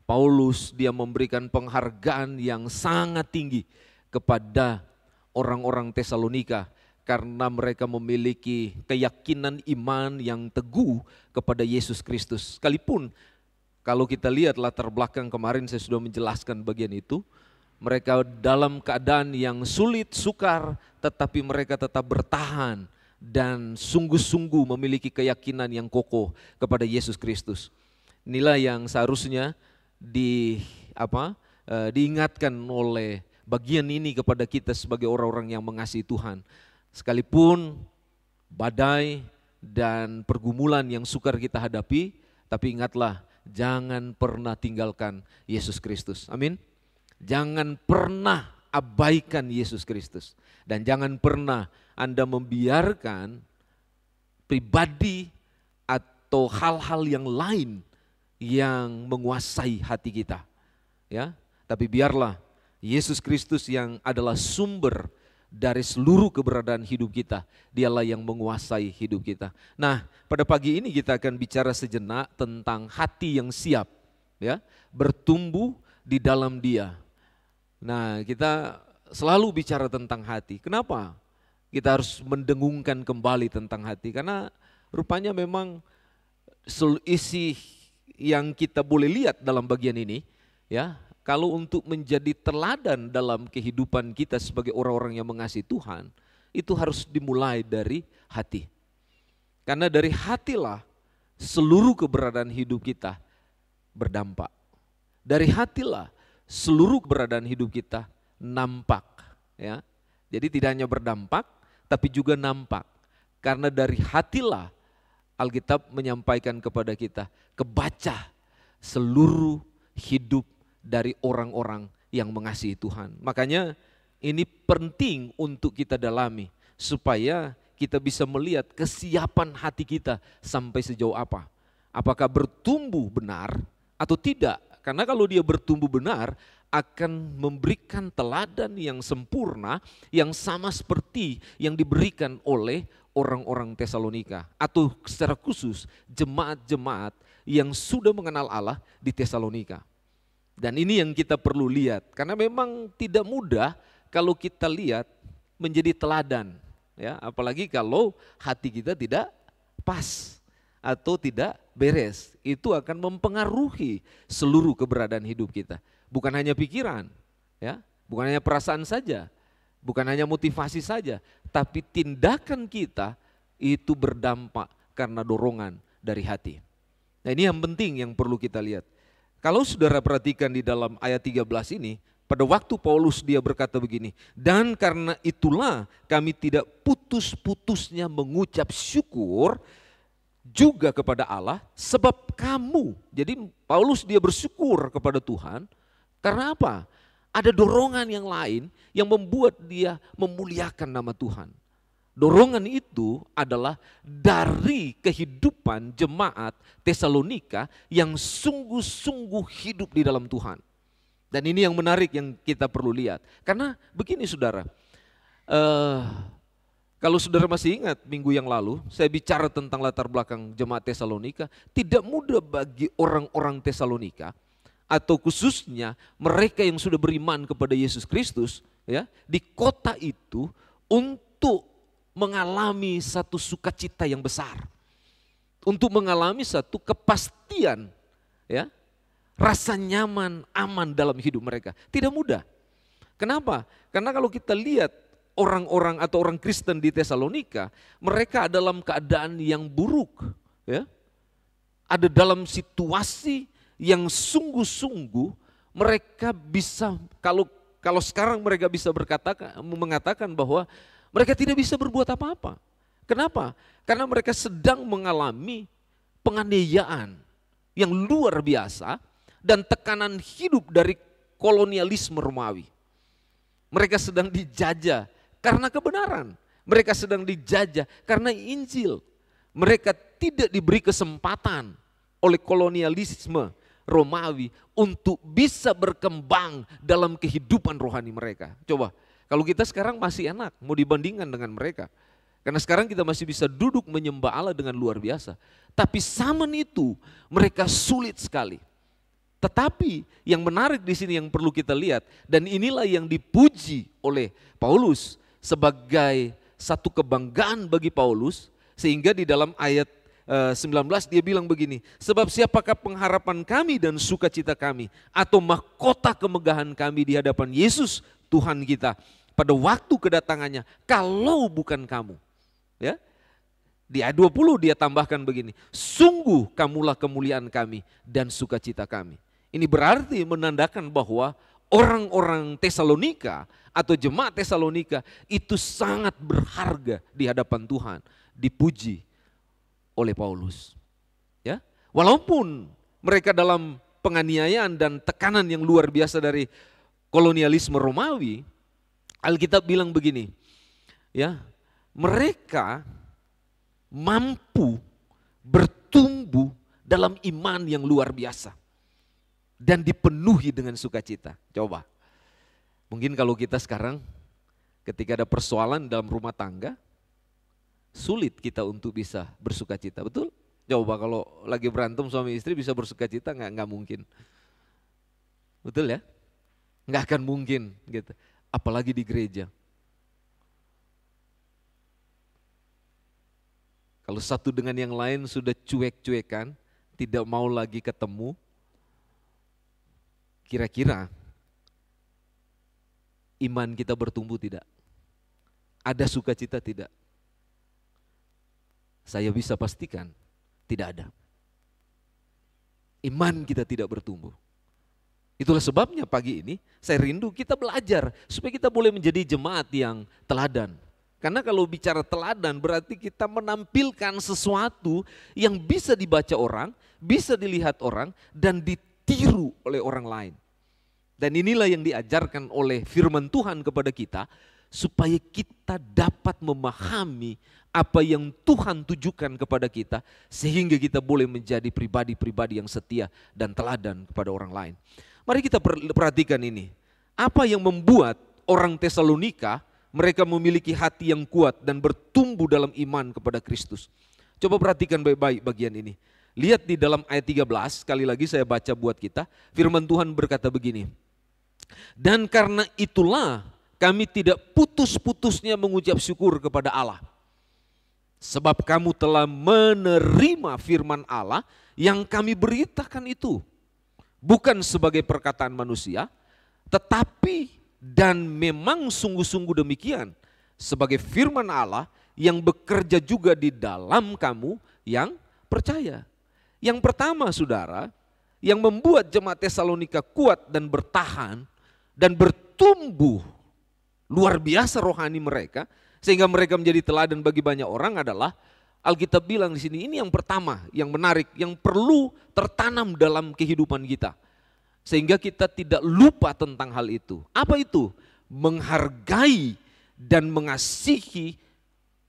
Paulus dia memberikan penghargaan yang sangat tinggi kepada orang-orang Tesalonika karena mereka memiliki keyakinan iman yang teguh kepada Yesus Kristus. Sekalipun kalau kita lihat latar belakang kemarin saya sudah menjelaskan bagian itu, mereka dalam keadaan yang sulit, sukar, tetapi mereka tetap bertahan dan sungguh-sungguh memiliki keyakinan yang kokoh kepada Yesus Kristus. Inilah yang seharusnya diingatkan oleh bagian ini kepada kita sebagai orang-orang yang mengasihi Tuhan. Sekalipun badai dan pergumulan yang sukar kita hadapi, tapi ingatlah jangan pernah tinggalkan Yesus Kristus. Amin. Jangan pernah abaikan Yesus Kristus. Dan jangan pernah Anda membiarkan pribadi atau hal-hal yang lain yang menguasai hati kita. Ya, tapi biarlah Yesus Kristus yang adalah sumber dari seluruh keberadaan hidup kita, dialah yang menguasai hidup kita. Nah, pada pagi ini kita akan bicara sejenak tentang hati yang siap, ya, bertumbuh di dalam Dia. Nah, kita selalu bicara tentang hati. Kenapa kita harus mendengungkan kembali tentang hati? Karena rupanya memang isi yang kita boleh lihat dalam bagian ini, ya, kalau untuk menjadi teladan dalam kehidupan kita sebagai orang-orang yang mengasihi Tuhan, itu harus dimulai dari hati. Karena dari hatilah seluruh keberadaan hidup kita berdampak. Dari hatilah seluruh keberadaan hidup kita nampak, ya. Jadi tidak hanya berdampak, tapi juga nampak. Karena dari hatilah Alkitab menyampaikan kepada kita, kebaca seluruh hidup dari orang-orang yang mengasihi Tuhan. Makanya ini penting untuk kita dalami, supaya kita bisa melihat kesiapan hati kita sampai sejauh apa. Apakah bertumbuh benar atau tidak? Karena kalau dia bertumbuh benar, akan memberikan teladan yang sempurna, yang sama seperti yang diberikan oleh orang-orang Tesalonika, atau secara khusus jemaat-jemaat yang sudah mengenal Allah di Tesalonika. Dan ini yang kita perlu lihat, karena memang tidak mudah kalau kita lihat menjadi teladan, ya, apalagi kalau hati kita tidak pas atau tidak beres, itu akan mempengaruhi seluruh keberadaan hidup kita. Bukan hanya pikiran, ya, bukan hanya perasaan saja, bukan hanya motivasi saja, tapi tindakan kita itu berdampak karena dorongan dari hati. Nah, ini yang penting yang perlu kita lihat. Kalau saudara perhatikan di dalam ayat 13 ini, pada waktu Paulus dia berkata begini, dan karena itulah kami tidak putus-putusnya mengucap syukur juga kepada Allah sebab kamu. Jadi Paulus dia bersyukur kepada Tuhan. Karena apa? Ada dorongan yang lain yang membuat dia memuliakan nama Tuhan. Dorongan itu adalah dari kehidupan jemaat Tesalonika yang sungguh-sungguh hidup di dalam Tuhan. Dan ini yang menarik yang kita perlu lihat. Karena begini saudara, kalau saudara masih ingat minggu yang lalu saya bicara tentang latar belakang jemaat Tesalonika. Tidak mudah bagi orang-orang Tesalonika, atau khususnya mereka yang sudah beriman kepada Yesus Kristus, ya, di kota itu untuk mengalami satu sukacita yang besar, untuk mengalami satu kepastian, ya, rasa nyaman, aman dalam hidup mereka. Tidak mudah. Kenapa? Karena kalau kita lihat orang-orang atau orang Kristen di Tesalonika, mereka dalam keadaan yang buruk, ya, ada dalam situasi yang sungguh-sungguh mereka bisa, kalau sekarang mereka bisa mengatakan bahwa mereka tidak bisa berbuat apa-apa. Kenapa? Karena mereka sedang mengalami penganiayaan yang luar biasa dan tekanan hidup dari kolonialisme Romawi. Mereka sedang dijajah karena kebenaran. Mereka sedang dijajah karena Injil. Mereka tidak diberi kesempatan oleh kolonialisme Romawi untuk bisa berkembang dalam kehidupan rohani mereka. Coba, kalau kita sekarang masih enak mau dibandingkan dengan mereka. Karena sekarang kita masih bisa duduk menyembah Allah dengan luar biasa. Tapi zaman itu mereka sulit sekali. Tetapi yang menarik di sini yang perlu kita lihat, dan inilah yang dipuji oleh Paulus sebagai satu kebanggaan bagi Paulus, sehingga di dalam ayat 19 dia bilang begini, sebab siapakah pengharapan kami dan sukacita kami atau mahkota kemegahan kami di hadapan Yesus Tuhan kita pada waktu kedatangannya kalau bukan kamu. Ya. Di ayat 20 dia tambahkan begini, sungguh kamulah kemuliaan kami dan sukacita kami. Ini berarti menandakan bahwa orang-orang Tesalonika atau jemaat Tesalonika itu sangat berharga di hadapan Tuhan, dipuji oleh Paulus. Ya, walaupun mereka dalam penganiayaan dan tekanan yang luar biasa dari kolonialisme Romawi, Alkitab bilang begini, ya, mereka mampu bertumbuh dalam iman yang luar biasa dan dipenuhi dengan sukacita. Coba, mungkin kalau kita sekarang ketika ada persoalan dalam rumah tangga, sulit kita untuk bisa bersukacita, betul? Coba kalau lagi berantem suami istri bisa bersukacita, nggak mungkin, betul ya? Nggak akan mungkin gitu. Apalagi di gereja. Kalau satu dengan yang lain sudah cuek-cuekan, tidak mau lagi ketemu, kira-kira iman kita bertumbuh tidak? Ada sukacita tidak? Saya bisa pastikan tidak ada. Iman kita tidak bertumbuh. Itulah sebabnya pagi ini saya rindu kita belajar supaya kita boleh menjadi jemaat yang teladan. Karena kalau bicara teladan berarti kita menampilkan sesuatu yang bisa dibaca orang, bisa dilihat orang, dan ditiru oleh orang lain. Dan inilah yang diajarkan oleh firman Tuhan kepada kita, supaya kita dapat memahami apa yang Tuhan tujukan kepada kita, sehingga kita boleh menjadi pribadi-pribadi yang setia dan teladan kepada orang lain. Mari kita perhatikan ini. Apa yang membuat orang Tesalonika mereka memiliki hati yang kuat dan bertumbuh dalam iman kepada Kristus. Coba perhatikan baik-baik bagian ini. Lihat di dalam ayat 13, sekali lagi saya baca buat kita. Firman Tuhan berkata begini. Dan karena itulah kami tidak putus-putusnya mengucap syukur kepada Allah. Sebab kamu telah menerima firman Allah yang kami beritakan itu. Bukan sebagai perkataan manusia, tetapi dan memang sungguh-sungguh demikian sebagai firman Allah yang bekerja juga di dalam kamu yang percaya. Yang pertama saudara, yang membuat jemaat Tesalonika kuat dan bertahan dan bertumbuh luar biasa rohani mereka sehingga mereka menjadi teladan bagi banyak orang adalah Alkitab bilang di sini, ini yang pertama, yang menarik, yang perlu tertanam dalam kehidupan kita. Sehingga kita tidak lupa tentang hal itu. Apa itu? Menghargai dan mengasihi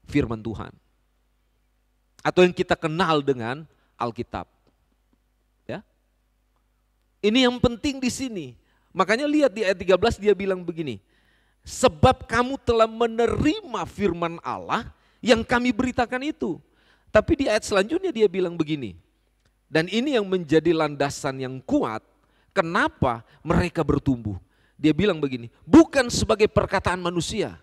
firman Tuhan. Atau yang kita kenal dengan Alkitab. Ya. Ini yang penting di sini. Makanya lihat di ayat 13 dia bilang begini. Sebab kamu telah menerima firman Allah yang kami beritakan itu. Tapi di ayat selanjutnya dia bilang begini. Dan ini yang menjadi landasan yang kuat. Kenapa mereka bertumbuh? Dia bilang begini, bukan sebagai perkataan manusia.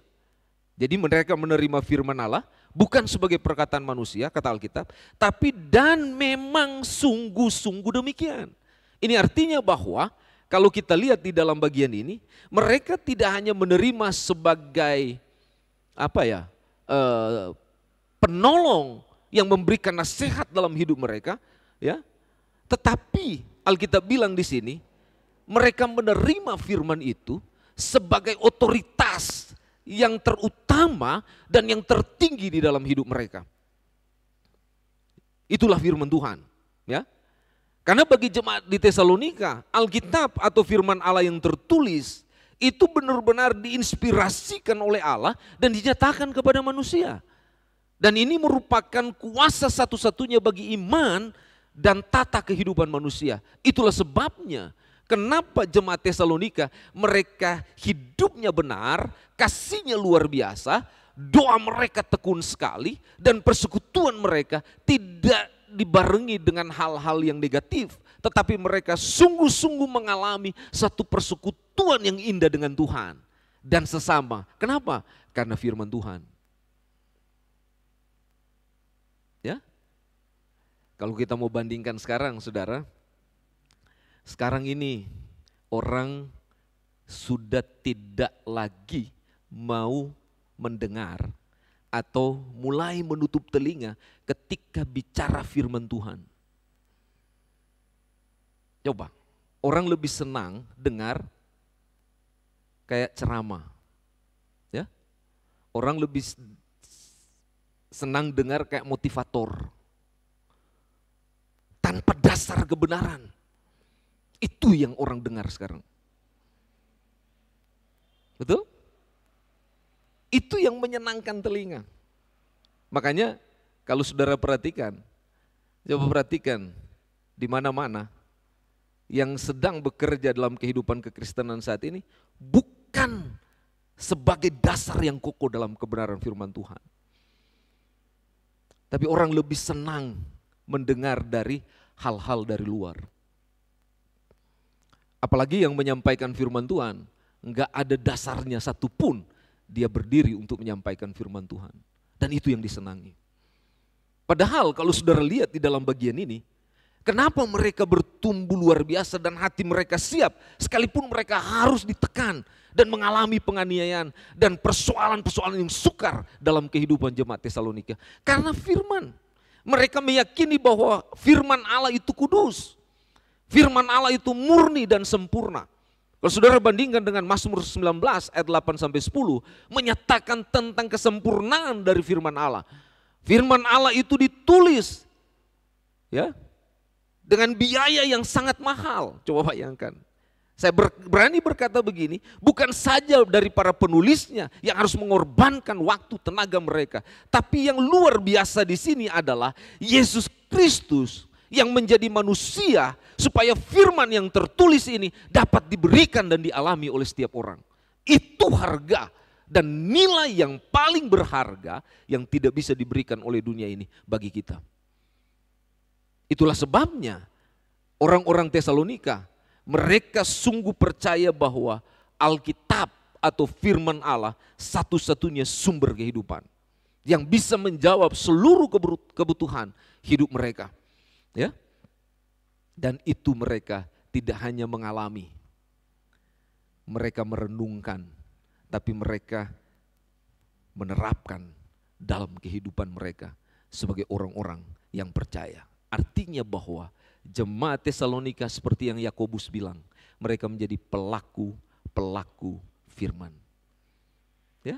Jadi mereka menerima firman Allah, bukan sebagai perkataan manusia, kata Alkitab, tapi dan memang sungguh-sungguh demikian. Ini artinya bahwa kalau kita lihat di dalam bagian ini, mereka tidak hanya menerima sebagai penolong yang memberikan nasihat dalam hidup mereka, ya. Tetapi Alkitab bilang di sini, mereka menerima firman itu sebagai otoritas yang terutama dan yang tertinggi di dalam hidup mereka. Itulah firman Tuhan, ya. Karena bagi jemaat di Tesalonika, Alkitab atau firman Allah yang tertulis itu benar-benar diinspirasikan oleh Allah dan dinyatakan kepada manusia. Dan ini merupakan kuasa satu-satunya bagi iman dan tata kehidupan manusia. Itulah sebabnya kenapa jemaat Tesalonika mereka hidupnya benar, kasihnya luar biasa, doa mereka tekun sekali dan persekutuan mereka tidak dibarengi dengan hal-hal yang negatif. Tetapi mereka sungguh-sungguh mengalami satu persekutuan yang indah dengan Tuhan dan sesama. Kenapa? Karena firman Tuhan. Ya. Kalau kita mau bandingkan sekarang saudara, sekarang ini orang sudah tidak lagi mau mendengar atau mulai menutup telinga ketika bicara firman Tuhan. Coba, orang lebih senang dengar kayak ceramah. Ya. Orang lebih senang dengar kayak motivator. Tanpa dasar kebenaran. Itu yang orang dengar sekarang. Betul? Itu yang menyenangkan telinga. Makanya kalau saudara perhatikan, coba perhatikan di mana-mana yang sedang bekerja dalam kehidupan kekristenan saat ini bukan sebagai dasar yang kokoh dalam kebenaran firman Tuhan. Tapi orang lebih senang mendengar dari hal-hal dari luar. Apalagi yang menyampaikan firman Tuhan, enggak ada dasarnya satupun dia berdiri untuk menyampaikan firman Tuhan. Dan itu yang disenangi. Padahal kalau saudara lihat di dalam bagian ini, kenapa mereka bertumbuh luar biasa dan hati mereka siap, sekalipun mereka harus ditekan dan mengalami penganiayaan dan persoalan-persoalan yang sukar dalam kehidupan jemaat Tesalonika. Karena firman. Mereka meyakini bahwa firman Allah itu kudus. Firman Allah itu murni dan sempurna. Kalau saudara bandingkan dengan Mazmur 19 ayat 8-10 menyatakan tentang kesempurnaan dari firman Allah. Firman Allah itu ditulis ya dengan biaya yang sangat mahal. Coba bayangkan. Saya berani berkata begini, bukan saja dari para penulisnya yang harus mengorbankan waktu tenaga mereka, tapi yang luar biasa di sini adalah Yesus Kristus yang menjadi manusia supaya firman yang tertulis ini dapat diberikan dan dialami oleh setiap orang. Itu harga dan nilai yang paling berharga yang tidak bisa diberikan oleh dunia ini bagi kita. Itulah sebabnya orang-orang Tesalonika, mereka sungguh percaya bahwa Alkitab atau firman Allah satu-satunya sumber kehidupan yang bisa menjawab seluruh kebutuhan hidup mereka. Ya. Dan itu mereka tidak hanya mengalami, mereka merenungkan, tapi mereka menerapkan dalam kehidupan mereka sebagai orang-orang yang percaya. Artinya bahwa jemaat Tesalonika seperti yang Yakobus bilang, mereka menjadi pelaku firman. Ya,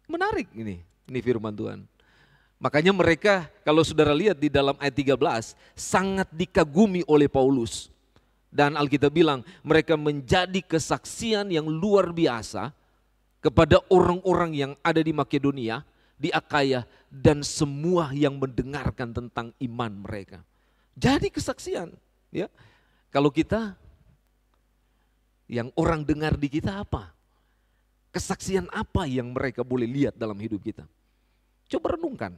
menarik ini firman Tuhan. Makanya mereka kalau saudara lihat di dalam ayat 13 sangat dikagumi oleh Paulus. Dan Alkitab bilang mereka menjadi kesaksian yang luar biasa kepada orang-orang yang ada di Makedonia, di Akaya, dan semua yang mendengarkan tentang iman mereka. Jadi kesaksian. Ya, kalau kita, yang orang dengar di kita apa? Kesaksian apa yang mereka boleh lihat dalam hidup kita? Coba renungkan.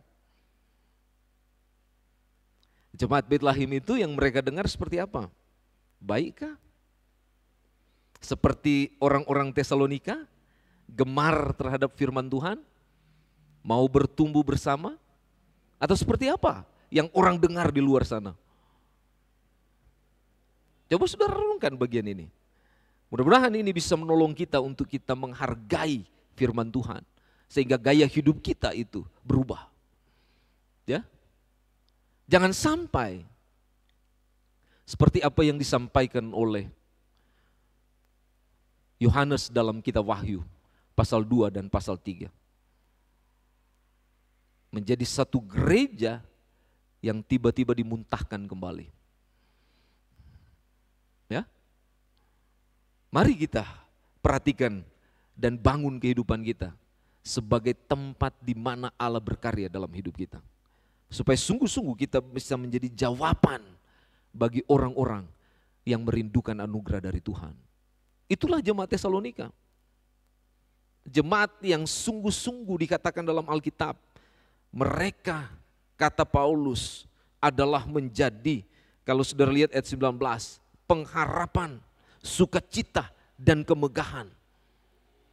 Jemaat Betlehem itu yang mereka dengar seperti apa? Baikkah? Seperti orang-orang Tesalonika, gemar terhadap firman Tuhan, mau bertumbuh bersama? Atau seperti apa yang orang dengar di luar sana? Coba saudara renungkan bagian ini. Mudah-mudahan ini bisa menolong kita untuk kita menghargai firman Tuhan. Sehingga gaya hidup kita itu berubah. Ya. Jangan sampai seperti apa yang disampaikan oleh Yohanes dalam kitab Wahyu pasal 2 dan pasal 3. Menjadi satu gereja yang tiba-tiba dimuntahkan kembali. Ya. Mari kita perhatikan dan bangun kehidupan kita sebagai tempat di mana Allah berkarya dalam hidup kita. Supaya sungguh-sungguh kita bisa menjadi jawaban bagi orang-orang yang merindukan anugerah dari Tuhan. Itulah jemaat Tesalonika. Jemaat yang sungguh-sungguh dikatakan dalam Alkitab. Mereka, kata Paulus, adalah menjadi, kalau saudara lihat ayat 19, pengharapan, sukacita, dan kemegahan.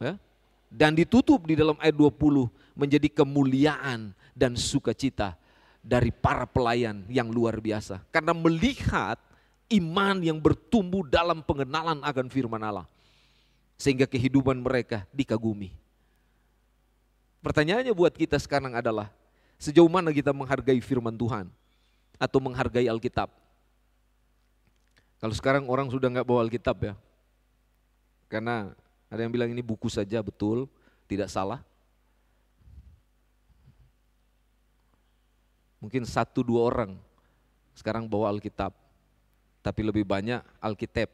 Ya? Dan ditutup di dalam ayat 20, menjadi kemuliaan dan sukacita dari para pelayan yang luar biasa. Karena melihat iman yang bertumbuh dalam pengenalan akan firman Allah. Sehingga kehidupan mereka dikagumi. Pertanyaannya buat kita sekarang adalah, sejauh mana kita menghargai firman Tuhan? Atau menghargai Alkitab? Kalau sekarang orang sudah nggak bawa Alkitab ya. Karena ada yang bilang ini buku saja, betul, tidak salah. Mungkin 1-2 orang sekarang bawa Alkitab, tapi lebih banyak Alkitab.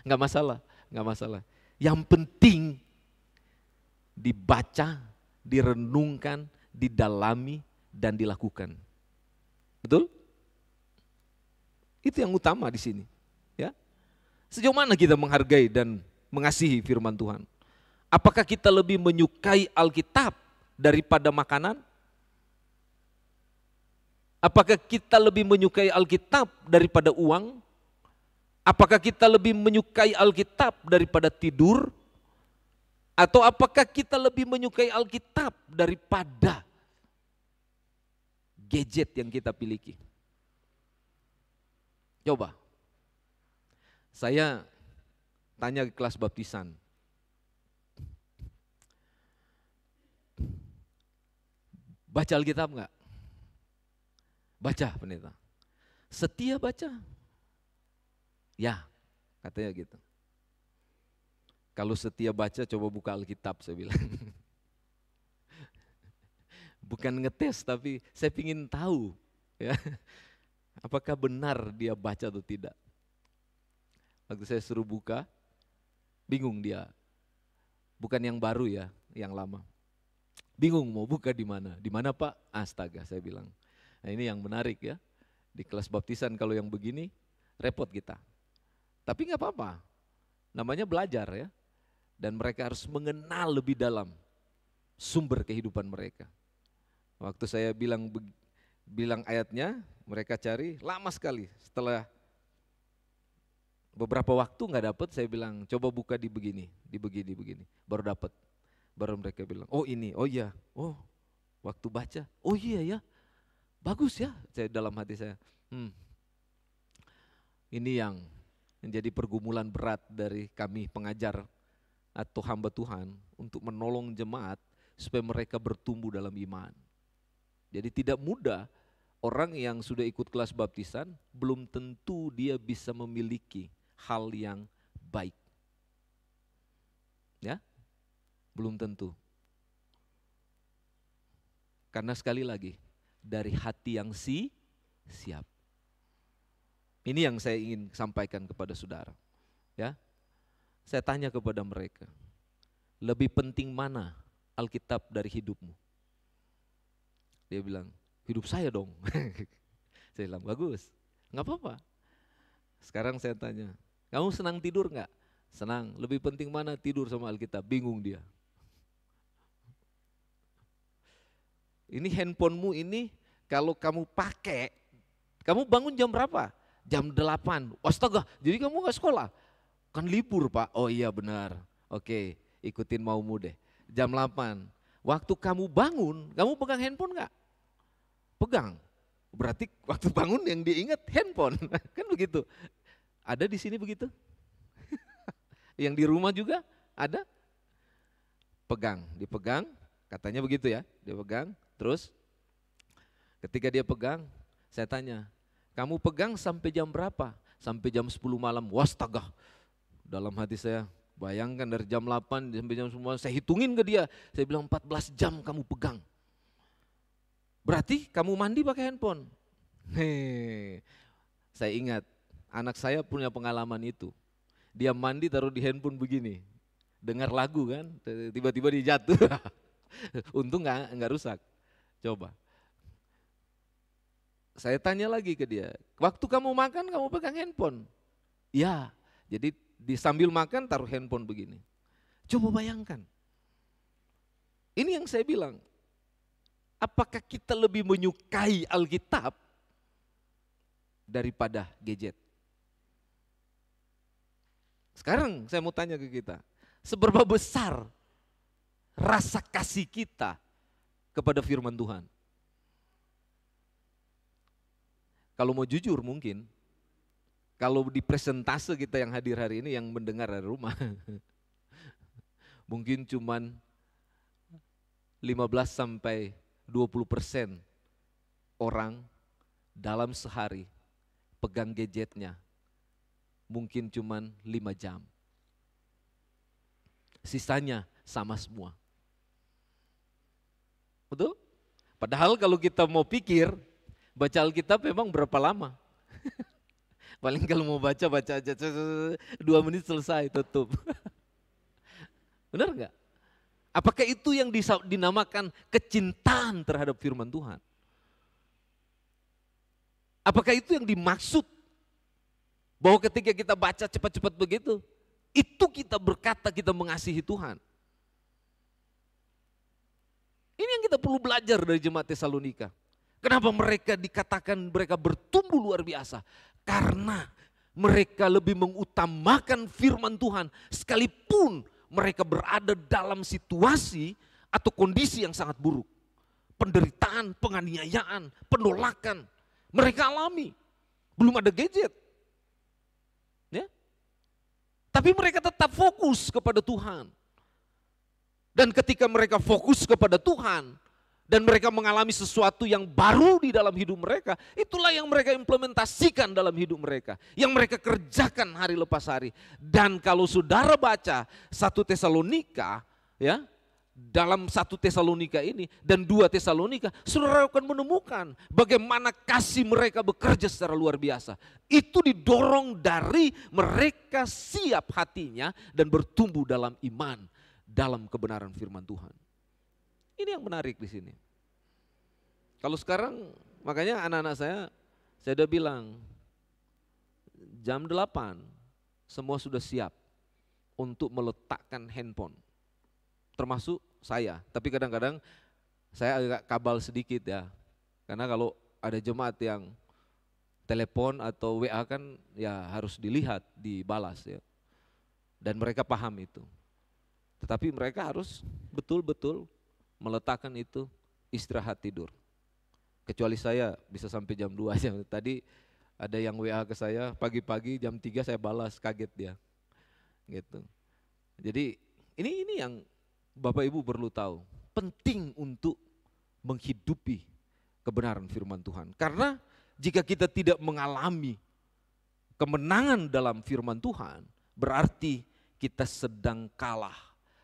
Nggak masalah, nggak masalah. Yang penting dibaca, direnungkan, didalami, dan dilakukan. Betul? Itu yang utama di sini. Ya. Sejauh mana kita menghargai dan mengasihi firman Tuhan? Apakah kita lebih menyukai Alkitab daripada makanan? Apakah kita lebih menyukai Alkitab daripada uang? Apakah kita lebih menyukai Alkitab daripada tidur? Atau apakah kita lebih menyukai Alkitab daripada gadget yang kita miliki? Coba, saya tanya ke kelas baptisan. Baca Alkitab enggak? Baca pendeta. Setia baca. Ya, katanya gitu. Kalau setia baca coba buka Alkitab, saya bilang. Bukan ngetes tapi saya ingin tahu ya. Apakah benar dia baca atau tidak. Waktu saya suruh buka, bingung dia. Bukan yang baru ya, yang lama. Bingung mau buka di mana. Di mana Pak? Astaga, saya bilang. Nah, ini yang menarik ya. Di kelas baptisan kalau yang begini repot kita. Tapi nggak apa-apa. Namanya belajar ya. Dan mereka harus mengenal lebih dalam sumber kehidupan mereka. Waktu saya bilang ayatnya, mereka cari lama sekali. Setelah beberapa waktu nggak dapet, saya bilang coba buka di begini, baru dapat. Baru mereka bilang, oh ini, oh iya, oh waktu baca, oh iya ya, bagus ya. Saya dalam hati saya, ini yang menjadi pergumulan berat dari kami pengajar atau hamba Tuhan untuk menolong jemaat supaya mereka bertumbuh dalam iman. Jadi tidak mudah orang yang sudah ikut kelas baptisan belum tentu dia bisa memiliki hal yang baik. Ya, belum tentu. Karena sekali lagi, dari hati yang siap. Ini yang saya ingin sampaikan kepada saudara. Ya, saya tanya kepada mereka, lebih penting mana Alkitab dari hidupmu? Dia bilang, hidup saya dong. Saya bilang, bagus, gak apa-apa. Sekarang saya tanya, kamu senang tidur gak? Senang. Lebih penting mana tidur sama Alkitab? Bingung dia. Ini handphonemu ini kalau kamu pakai, kamu bangun jam berapa? Jam 8. Astaga, jadi kamu gak sekolah? Kan libur Pak. Oh iya benar. Oke, ikutin maumu deh. Jam 8. Waktu kamu bangun, kamu pegang handphone gak? Pegang. Berarti waktu bangun yang diingat handphone. Kan begitu. Ada di sini begitu? Yang di rumah juga ada? Pegang, dipegang, katanya begitu ya. Dia pegang, terus ketika dia pegang, saya tanya, kamu pegang sampai jam berapa? Sampai jam 10 malam. Wastaga. Dalam hati saya, bayangkan dari jam 8 sampai jam 10, saya hitungin ke dia. Saya bilang 14 jam kamu pegang. Berarti kamu mandi pakai handphone. Saya ingat, anak saya punya pengalaman itu. Dia mandi taruh di handphone begini. Dengar lagu kan, tiba-tiba dia jatuh. Untung enggak rusak. Coba. Saya tanya lagi ke dia, waktu kamu makan kamu pegang handphone? Ya, jadi sambil makan taruh handphone begini. Coba bayangkan. Ini yang saya bilang, apakah kita lebih menyukai Alkitab daripada gadget? Sekarang saya mau tanya ke kita, seberapa besar rasa kasih kita kepada firman Tuhan? Kalau mau jujur mungkin, kalau di presentase kita yang hadir hari ini yang mendengar dari rumah, mungkin cuman 15-20% orang dalam sehari pegang gadgetnya, mungkin cuman 5 jam. Sisanya sama semua. Betul? Padahal kalau kita mau pikir, baca Alkitab memang berapa lama? Paling kalau mau baca aja 2 menit selesai, tutup. Benar enggak? Apakah itu yang dinamakan kecintaan terhadap firman Tuhan? Apakah itu yang dimaksud? Bahwa ketika kita baca cepat-cepat begitu, itu kita berkata kita mengasihi Tuhan. Ini yang kita perlu belajar dari jemaat Tesalonika. Kenapa mereka dikatakan mereka bertumbuh luar biasa? Karena mereka lebih mengutamakan firman Tuhan sekalipun mereka berada dalam situasi atau kondisi yang sangat buruk. Penderitaan, penganiayaan, penolakan mereka alami. Belum ada gadget. Ya? Tapi mereka tetap fokus kepada Tuhan. Dan ketika mereka fokus kepada Tuhan, dan mereka mengalami sesuatu yang baru di dalam hidup mereka, itulah yang mereka implementasikan dalam hidup mereka, yang mereka kerjakan hari lepas hari. Dan kalau saudara baca 1 Tesalonika, ya, dalam 1 Tesalonika ini dan 2 Tesalonika, saudara akan menemukan bagaimana kasih mereka bekerja secara luar biasa. Itu didorong dari mereka siap hatinya dan bertumbuh dalam iman, dalam kebenaran firman Tuhan. Ini yang menarik di sini. Kalau sekarang Makanya anak-anak saya udah bilang, jam 8 semua sudah siap untuk meletakkan handphone. Termasuk saya, tapi kadang-kadang saya agak kabal sedikit ya. Karena kalau ada jemaat yang telepon atau WA kan ya harus dilihat, dibalas ya. Dan mereka paham itu. Tetapi mereka harus betul-betul meletakkan itu, istirahat tidur. Kecuali saya bisa sampai jam 2 aja. Tadi ada yang WA ke saya pagi-pagi jam 3 saya balas, kaget dia. Gitu. Jadi ini yang Bapak Ibu perlu tahu. Penting untuk menghidupi kebenaran firman Tuhan. Karena jika kita tidak mengalami kemenangan dalam firman Tuhan, berarti kita sedang kalah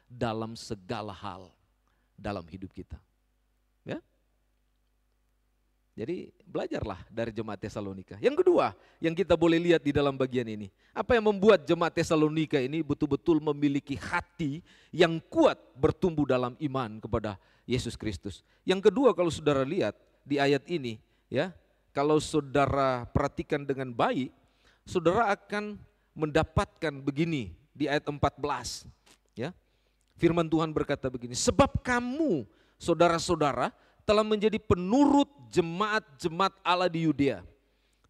dalam segala hal dalam hidup kita. Ya? Jadi belajarlah dari jemaat Tesalonika. Yang kedua yang kita boleh lihat di dalam bagian ini, apa yang membuat jemaat Tesalonika ini betul-betul memiliki hati yang kuat bertumbuh dalam iman kepada Yesus Kristus. Yang kedua, kalau saudara lihat di ayat ini, ya, kalau saudara perhatikan dengan baik, saudara akan mendapatkan begini di ayat 14, ya. Firman Tuhan berkata begini, sebab kamu saudara-saudara telah menjadi penurut jemaat-jemaat Allah di Yudea,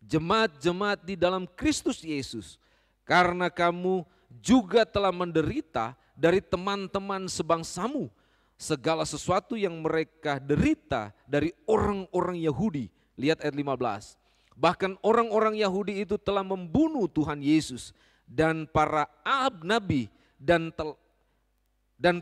jemaat-jemaat di dalam Kristus Yesus, karena kamu juga telah menderita dari teman-teman sebangsamu, segala sesuatu yang mereka derita dari orang-orang Yahudi. Lihat ayat 15, bahkan orang-orang Yahudi itu telah membunuh Tuhan Yesus dan para nabi dan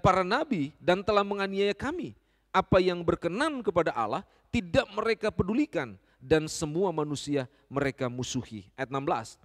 para nabi dan telah menganiaya kami. Apa yang berkenan kepada Allah tidak mereka pedulikan, dan semua manusia mereka musuhi. Ayat 16,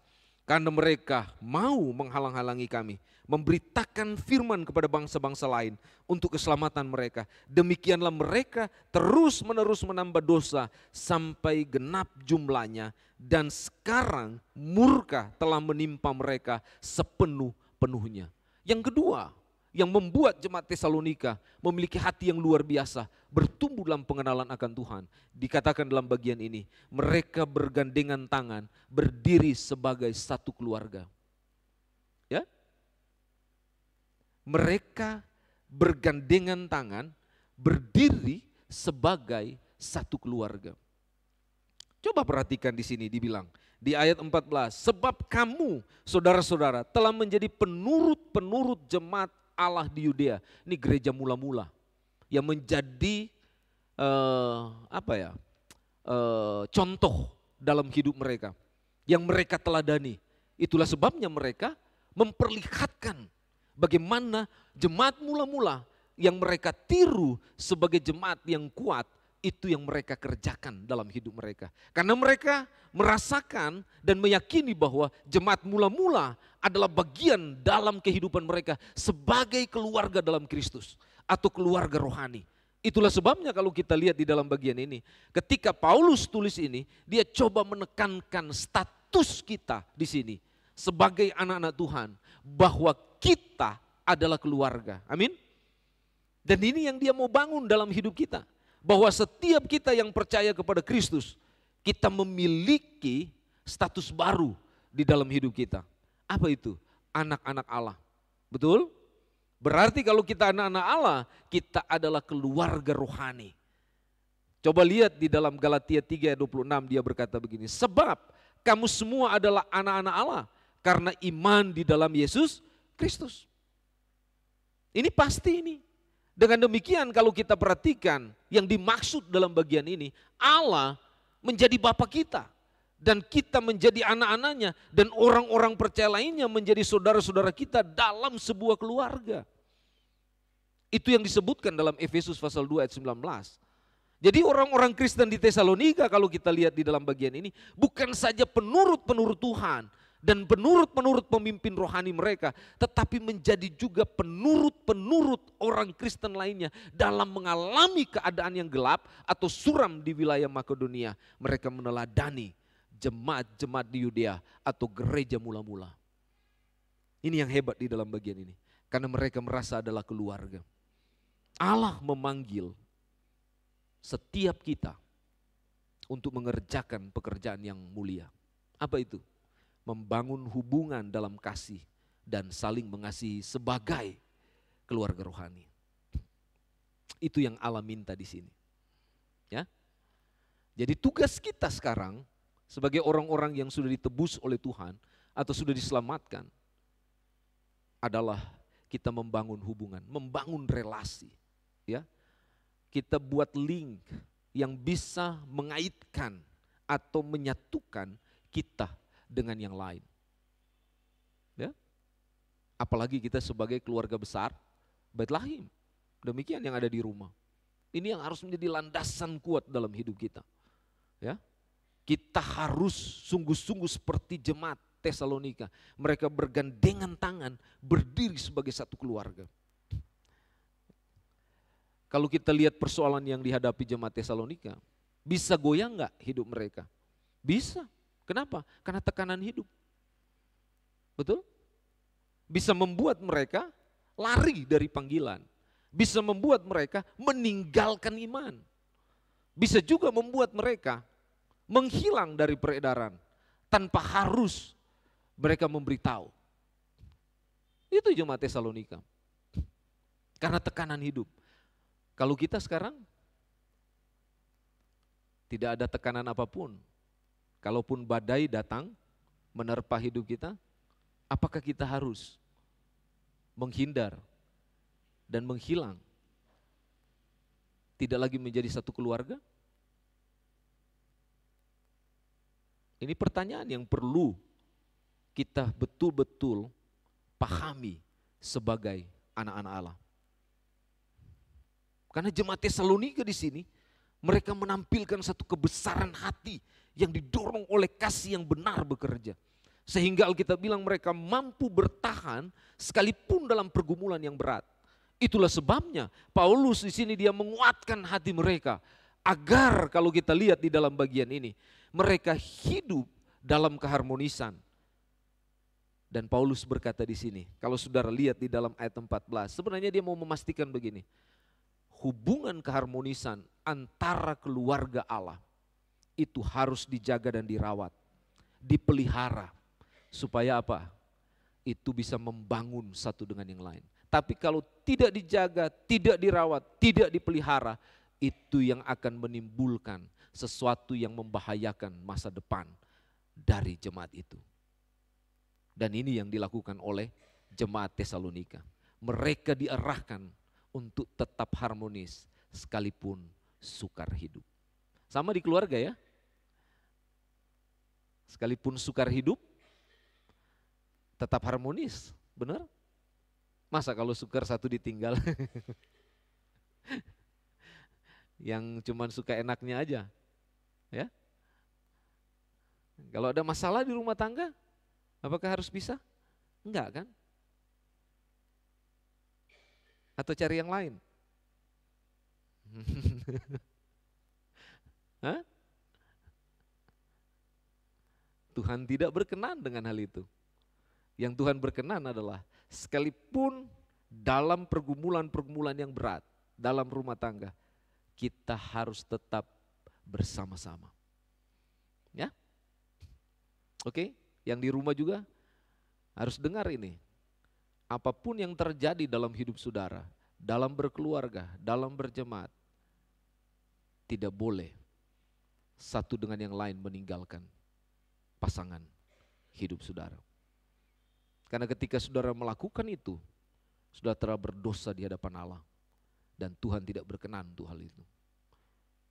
karena mereka mau menghalang-halangi kami memberitakan firman kepada bangsa-bangsa lain untuk keselamatan mereka. Demikianlah mereka terus-menerus menambah dosa sampai genap jumlahnya, dan sekarang murka telah menimpa mereka sepenuh-penuhnya. Yang kedua, yang membuat jemaat Tesalonika memiliki hati yang luar biasa, bertumbuh dalam pengenalan akan Tuhan. Dikatakan dalam bagian ini, mereka bergandengan tangan, berdiri sebagai satu keluarga. Ya? Mereka bergandengan tangan, berdiri sebagai satu keluarga. Coba perhatikan di sini dibilang, di ayat 14, sebab kamu saudara-saudara telah menjadi penurut-penurut jemaat Allah di Yudea. Ini gereja mula-mula yang menjadi contoh dalam hidup mereka, yang mereka teladani. Itulah sebabnya mereka memperlihatkan bagaimana jemaat mula-mula yang mereka tiru sebagai jemaat yang kuat, itu yang mereka kerjakan dalam hidup mereka. Karena mereka merasakan dan meyakini bahwa jemaat mula-mula adalah bagian dalam kehidupan mereka sebagai keluarga dalam Kristus atau keluarga rohani. Itulah sebabnya kalau kita lihat di dalam bagian ini, ketika Paulus tulis ini, dia coba menekankan status kita di sini sebagai anak-anak Tuhan, bahwa kita adalah keluarga. Amin. Dan ini yang dia mau bangun dalam hidup kita, bahwa setiap kita yang percaya kepada Kristus, kita memiliki status baru di dalam hidup kita. Apa itu? Anak-anak Allah. Betul? Berarti kalau kita anak-anak Allah, kita adalah keluarga rohani. Coba lihat di dalam Galatia 3 ayat 26, dia berkata begini, sebab kamu semua adalah anak-anak Allah karena iman di dalam Yesus Kristus. Ini pasti ini. Dengan demikian kalau kita perhatikan yang dimaksud dalam bagian ini, Allah menjadi Bapa kita dan kita menjadi anak-anaknya, dan orang-orang percaya lainnya menjadi saudara-saudara kita dalam sebuah keluarga. Itu yang disebutkan dalam Efesus pasal 2 ayat 19. Jadi orang-orang Kristen di Tesalonika kalau kita lihat di dalam bagian ini, bukan saja penurut-penurut Tuhan dan penurut-penurut pemimpin rohani mereka, tetapi menjadi juga penurut-penurut orang Kristen lainnya dalam mengalami keadaan yang gelap atau suram di wilayah Makedonia. Mereka meneladani jemaat-jemaat di Yudea atau gereja mula-mula. Ini yang hebat di dalam bagian ini, karena mereka merasa adalah keluarga. Allah memanggil setiap kita untuk mengerjakan pekerjaan yang mulia. Apa itu? Membangun hubungan dalam kasih dan saling mengasihi sebagai keluarga rohani. Itu yang Allah minta di sini. Ya. Jadi tugas kita sekarang sebagai orang-orang yang sudah ditebus oleh Tuhan atau sudah diselamatkan adalah kita membangun hubungan, membangun relasi. Ya. Kita buat link yang bisa mengaitkan atau menyatukan kita dengan yang lain. Ya. Apalagi kita sebagai keluarga besar Bait Lahim. Demikian yang ada di rumah. Ini yang harus menjadi landasan kuat dalam hidup kita. Ya. Kita harus sungguh-sungguh seperti jemaat Tesalonika. Mereka bergandengan tangan, berdiri sebagai satu keluarga. Kalau kita lihat persoalan yang dihadapi jemaat Tesalonika, bisa goyang nggak hidup mereka? Bisa. Kenapa? Karena tekanan hidup. Betul? Bisa membuat mereka lari dari panggilan. Bisa membuat mereka meninggalkan iman. Bisa juga membuat mereka menghilang dari peredaran tanpa harus mereka memberitahu. Itu jemaat Tesalonika. Karena tekanan hidup. Kalau kita sekarang tidak ada tekanan apapun, kalaupun badai datang menerpa hidup kita, apakah kita harus menghindar dan menghilang? Tidak lagi menjadi satu keluarga? Ini pertanyaan yang perlu kita betul-betul pahami sebagai anak-anak Allah. Karena jemaat Tesalonika di sini, mereka menampilkan satu kebesaran hati yang didorong oleh kasih yang benar bekerja. Sehingga Alkitab bilang mereka mampu bertahan sekalipun dalam pergumulan yang berat. Itulah sebabnya Paulus di sini dia menguatkan hati mereka. Agar kalau kita lihat di dalam bagian ini, mereka hidup dalam keharmonisan. Dan Paulus berkata di sini, kalau saudara lihat di dalam ayat 14, sebenarnya dia mau memastikan begini. Hubungan keharmonisan antara keluarga Allah itu harus dijaga dan dirawat, dipelihara. Supaya apa? Itu bisa membangun satu dengan yang lain. Tapi kalau tidak dijaga, tidak dirawat, tidak dipelihara, itu yang akan menimbulkan sesuatu yang membahayakan masa depan dari jemaat itu. Dan ini yang dilakukan oleh jemaat Tesalonika. Mereka diarahkan untuk tetap harmonis sekalipun sukar hidup. Sama di keluarga ya. Sekalipun sukar hidup, tetap harmonis, benar? Masa kalau sukar satu ditinggal? Yang cuman suka enaknya aja. Ya. Kalau ada masalah di rumah tangga, apakah harus pisah? Enggak kan? Atau cari yang lain? Hah? Tuhan tidak berkenan dengan hal itu. Yang Tuhan berkenan adalah sekalipun dalam pergumulan-pergumulan yang berat dalam rumah tangga, kita harus tetap bersama-sama. Ya? Oke, yang di rumah juga harus dengar ini. Apapun yang terjadi dalam hidup saudara, dalam berkeluarga, dalam berjemaat, tidak boleh satu dengan yang lain meninggalkan pasangan hidup saudara. Karena ketika saudara melakukan itu, saudara telah berdosa di hadapan Allah. Dan Tuhan tidak berkenan untuk hal itu.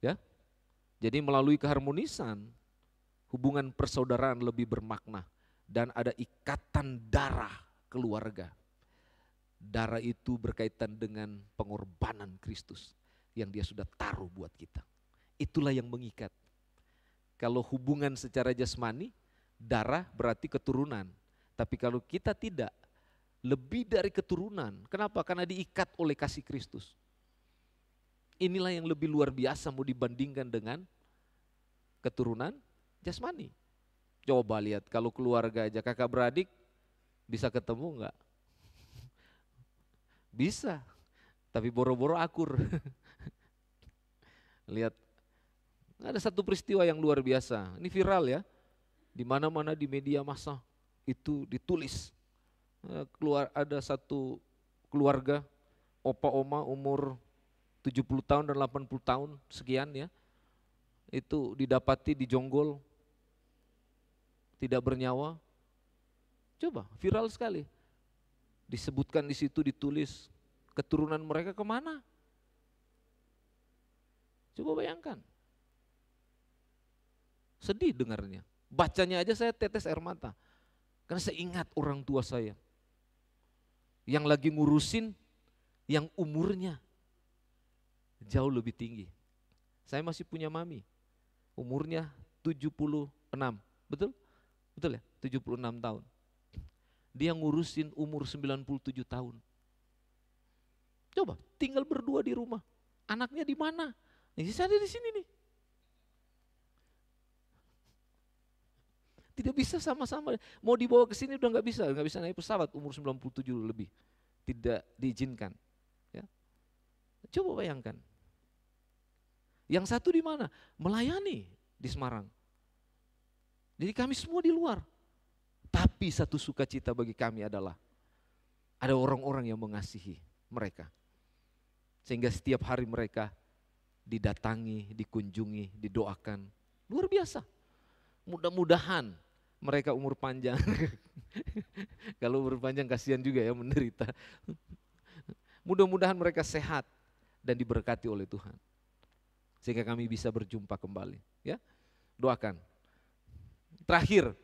Ya, jadi melalui keharmonisan, hubungan persaudaraan lebih bermakna. Dan ada ikatan darah keluarga. Darah itu berkaitan dengan pengorbanan Kristus yang dia sudah taruh buat kita. Itulah yang mengikat. Kalau hubungan secara jasmani, darah berarti keturunan. Tapi kalau kita tidak, lebih dari keturunan. Kenapa? Karena diikat oleh kasih Kristus. Inilah yang lebih luar biasa mau dibandingkan dengan keturunan jasmani. Coba lihat kalau keluarga aja kakak beradik bisa ketemu enggak? Bisa, tapi boro-boro akur. Lihat Ada satu peristiwa yang luar biasa, ini viral ya, di mana-mana di media massa itu ditulis. Keluar ada satu keluarga, opa oma umur 70 tahun dan 80 tahun sekian ya, itu didapati di jonggol, tidak bernyawa. Coba, viral sekali. Disebutkan di situ, ditulis, keturunan mereka kemana? Coba bayangkan. Sedih dengarnya. Bacanya aja saya tetes air mata. Karena saya ingat orang tua saya. Yang lagi ngurusin yang umurnya jauh lebih tinggi. Saya masih punya mami. Umurnya 76. Betul? Betul ya? 76 tahun. Dia ngurusin umur 97 tahun. Coba, tinggal berdua di rumah. Anaknya di mana? Saya ada di sini nih. Tidak bisa sama-sama, mau dibawa ke sini udah nggak bisa naik pesawat umur 97 lebih, tidak diizinkan. Ya. Coba bayangkan, yang satu di mana? Melayani di Semarang. Jadi kami semua di luar, tapi satu sukacita bagi kami adalah ada orang-orang yang mengasihi mereka, sehingga setiap hari mereka didatangi, dikunjungi, didoakan, luar biasa. Mudah-mudahan mereka umur panjang. Kalau umur panjang kasihan juga ya menderita. Mudah-mudahan mereka sehat dan diberkati oleh Tuhan. Sehingga kami bisa berjumpa kembali. Ya, doakan. Terakhir,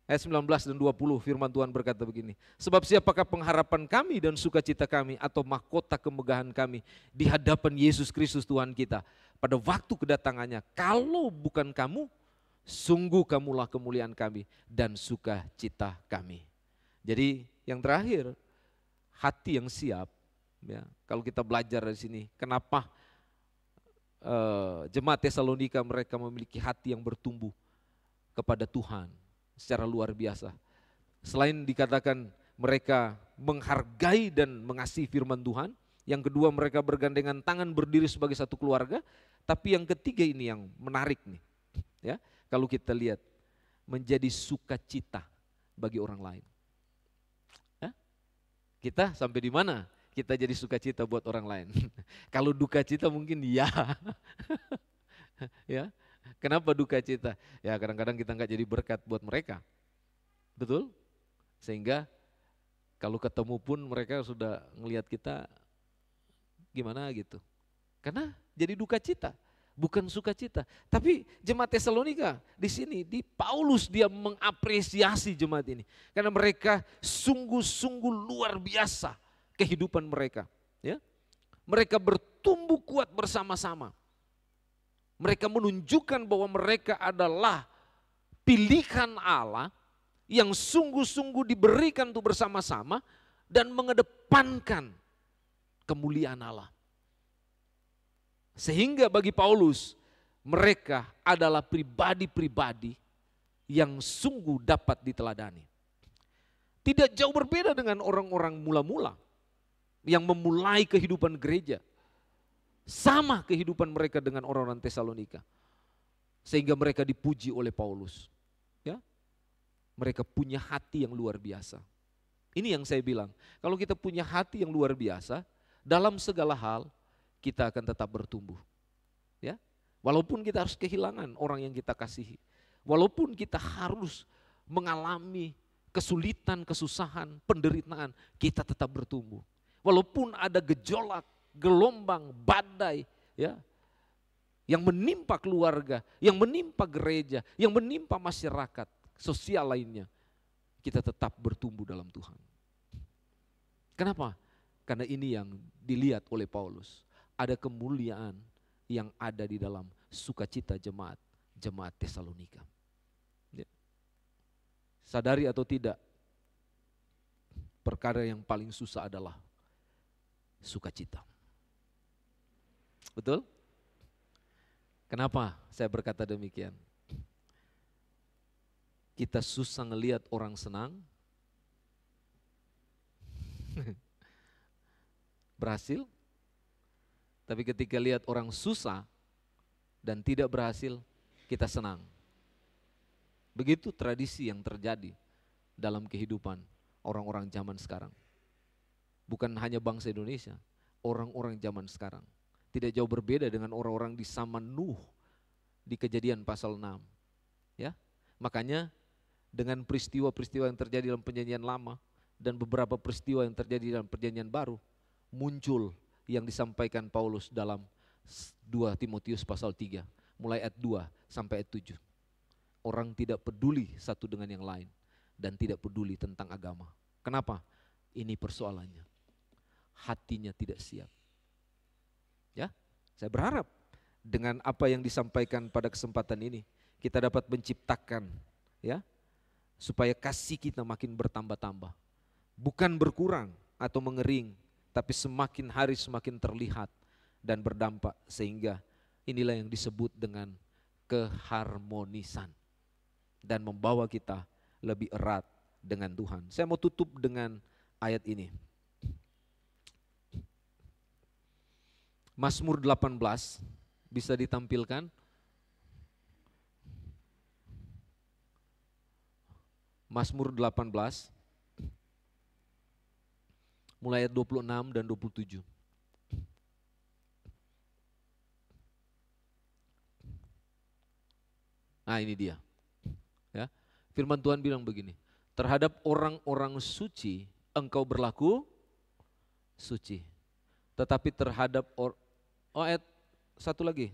ayat 19 dan 20 firman Tuhan berkata begini. Sebab siapakah pengharapan kami dan sukacita kami atau mahkota kemegahan kami di hadapan Yesus Kristus Tuhan kita pada waktu kedatangannya. Kalau bukan kamu, sungguh kamulah kemuliaan kami dan sukacita kami. Jadi yang terakhir, hati yang siap. Ya, kalau kita belajar dari sini, kenapa jemaat Tesalonika mereka memiliki hati yang bertumbuh kepada Tuhan secara luar biasa. Selain dikatakan mereka menghargai dan mengasihi firman Tuhan, yang kedua mereka bergandengan tangan berdiri sebagai satu keluarga, tapi yang ketiga ini yang menarik nih. Ya, kalau kita lihat menjadi sukacita bagi orang lain. Ya? Kita sampai di mana? Kita jadi sukacita buat orang lain. Kalau duka cita mungkin ya. Ya. Kenapa duka cita? Ya kadang-kadang kita nggak jadi berkat buat mereka. Betul? Sehingga kalau ketemu pun mereka sudah ngelihat kita gimana gitu. Karena jadi duka cita. Bukan sukacita, tapi jemaat Tesalonika di sini di Paulus dia mengapresiasi jemaat ini karena mereka sungguh-sungguh luar biasa kehidupan mereka. Ya, mereka bertumbuh kuat bersama-sama. Mereka menunjukkan bahwa mereka adalah pilihan Allah yang sungguh-sungguh diberikan untuk bersama-sama dan mengedepankan kemuliaan Allah. Sehingga bagi Paulus, mereka adalah pribadi-pribadi yang sungguh dapat diteladani. Tidak jauh berbeda dengan orang-orang mula-mula yang memulai kehidupan gereja. Sama kehidupan mereka dengan orang-orang Tesalonika. Sehingga mereka dipuji oleh Paulus. Ya, mereka punya hati yang luar biasa. Ini yang saya bilang, kalau kita punya hati yang luar biasa, dalam segala hal, kita akan tetap bertumbuh. Ya, walaupun kita harus kehilangan orang yang kita kasihi, walaupun kita harus mengalami kesulitan, kesusahan, penderitaan, kita tetap bertumbuh. Walaupun ada gejolak, gelombang, badai, ya, yang menimpa keluarga, yang menimpa gereja, yang menimpa masyarakat sosial lainnya, kita tetap bertumbuh dalam Tuhan. Kenapa? Karena ini yang dilihat oleh Paulus. Ada kemuliaan yang ada di dalam sukacita jemaat Tesalonika. Ya. Sadari atau tidak, perkara yang paling susah adalah sukacita. Betul? Kenapa saya berkata demikian? Kita susah ngelihat orang senang, berhasil, tapi ketika lihat orang susah, dan tidak berhasil, kita senang. Begitu tradisi yang terjadi dalam kehidupan orang-orang zaman sekarang. Bukan hanya bangsa Indonesia, orang-orang zaman sekarang. Tidak jauh berbeda dengan orang-orang di zaman Nuh di Kejadian pasal 6. Ya, makanya dengan peristiwa-peristiwa yang terjadi dalam perjanjian lama dan beberapa peristiwa yang terjadi dalam perjanjian baru, muncul yang disampaikan Paulus dalam 2 Timotius pasal 3, mulai ayat 2 sampai ayat 7. Orang tidak peduli satu dengan yang lain dan tidak peduli tentang agama. Kenapa? Ini persoalannya. Hatinya tidak siap. Ya, saya berharap dengan apa yang disampaikan pada kesempatan ini, kita dapat menciptakan, ya, supaya kasih kita makin bertambah-tambah. Bukan berkurang atau mengering, tapi semakin hari semakin terlihat dan berdampak, sehingga inilah yang disebut dengan keharmonisan dan membawa kita lebih erat dengan Tuhan. Saya mau tutup dengan ayat ini. Mazmur 18 bisa ditampilkan. Mazmur 18 mulai ayat 26 dan 27. Nah, ini dia. Ya. Firman Tuhan bilang begini, terhadap orang-orang suci engkau berlaku suci. Tetapi terhadap ayat satu lagi,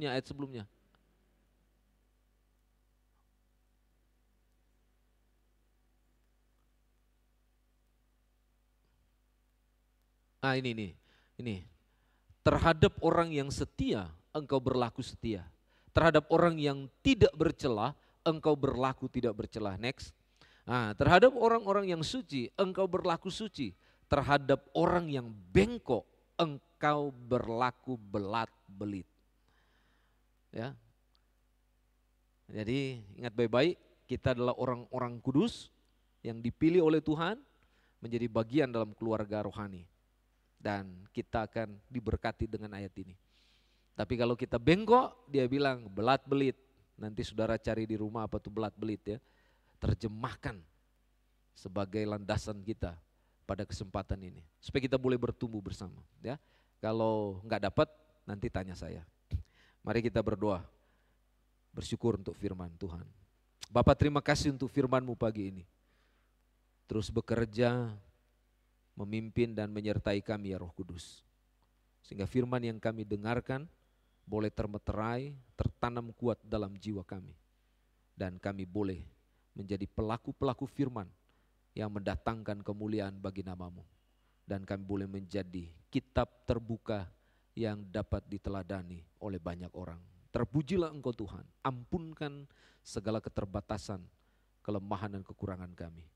ayat sebelumnya. Nah, ini. Terhadap orang yang setia engkau berlaku setia. Terhadap orang yang tidak bercela engkau berlaku tidak bercela. Next. Nah, terhadap orang-orang yang suci engkau berlaku suci. Terhadap orang yang bengkok engkau berlaku belat-belit. Ya. Jadi ingat baik-baik, kita adalah orang-orang kudus yang dipilih oleh Tuhan menjadi bagian dalam keluarga rohani. Dan kita akan diberkati dengan ayat ini. Tapi kalau kita bengkok, dia bilang belat-belit. Nanti saudara cari di rumah apa tuh belat-belit ya. Terjemahkan sebagai landasan kita pada kesempatan ini. Supaya kita boleh bertumbuh bersama ya. Kalau enggak dapat, nanti tanya saya. Mari kita berdoa. Bersyukur untuk firman Tuhan. Bapa, terima kasih untuk firman-Mu pagi ini. Terus bekerja, memimpin dan menyertai kami ya Roh Kudus. Sehingga firman yang kami dengarkan boleh termeterai, tertanam kuat dalam jiwa kami. Dan kami boleh menjadi pelaku-pelaku firman yang mendatangkan kemuliaan bagi nama-Mu. Dan kami boleh menjadi kitab terbuka yang dapat diteladani oleh banyak orang. Terpujilah Engkau Tuhan, ampunkan segala keterbatasan, kelemahan dan kekurangan kami.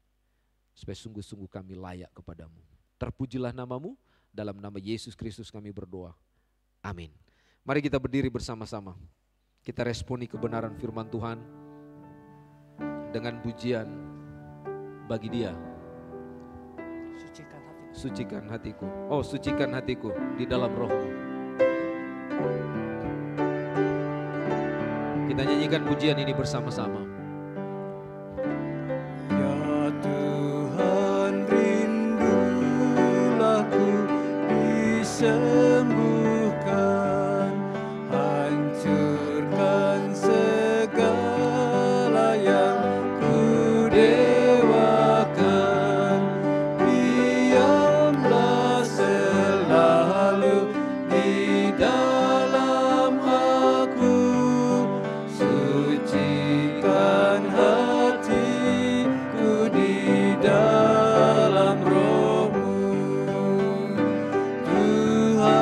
Supaya sungguh-sungguh kami layak kepadamu. Terpujilah nama-Mu, dalam nama Yesus Kristus kami berdoa. Amin. Mari kita berdiri bersama-sama. Kita responi kebenaran firman Tuhan dengan pujian bagi Dia. Sucikan hatiku. Oh, sucikan hatiku di dalam Roh-Mu. Kita nyanyikan pujian ini bersama-sama. Sembuhkan, hancurkan segala yang ku dewakan. Diamlah selalu di dalam aku, sucikan hatiku di dalam Roh-Mu. Tuhan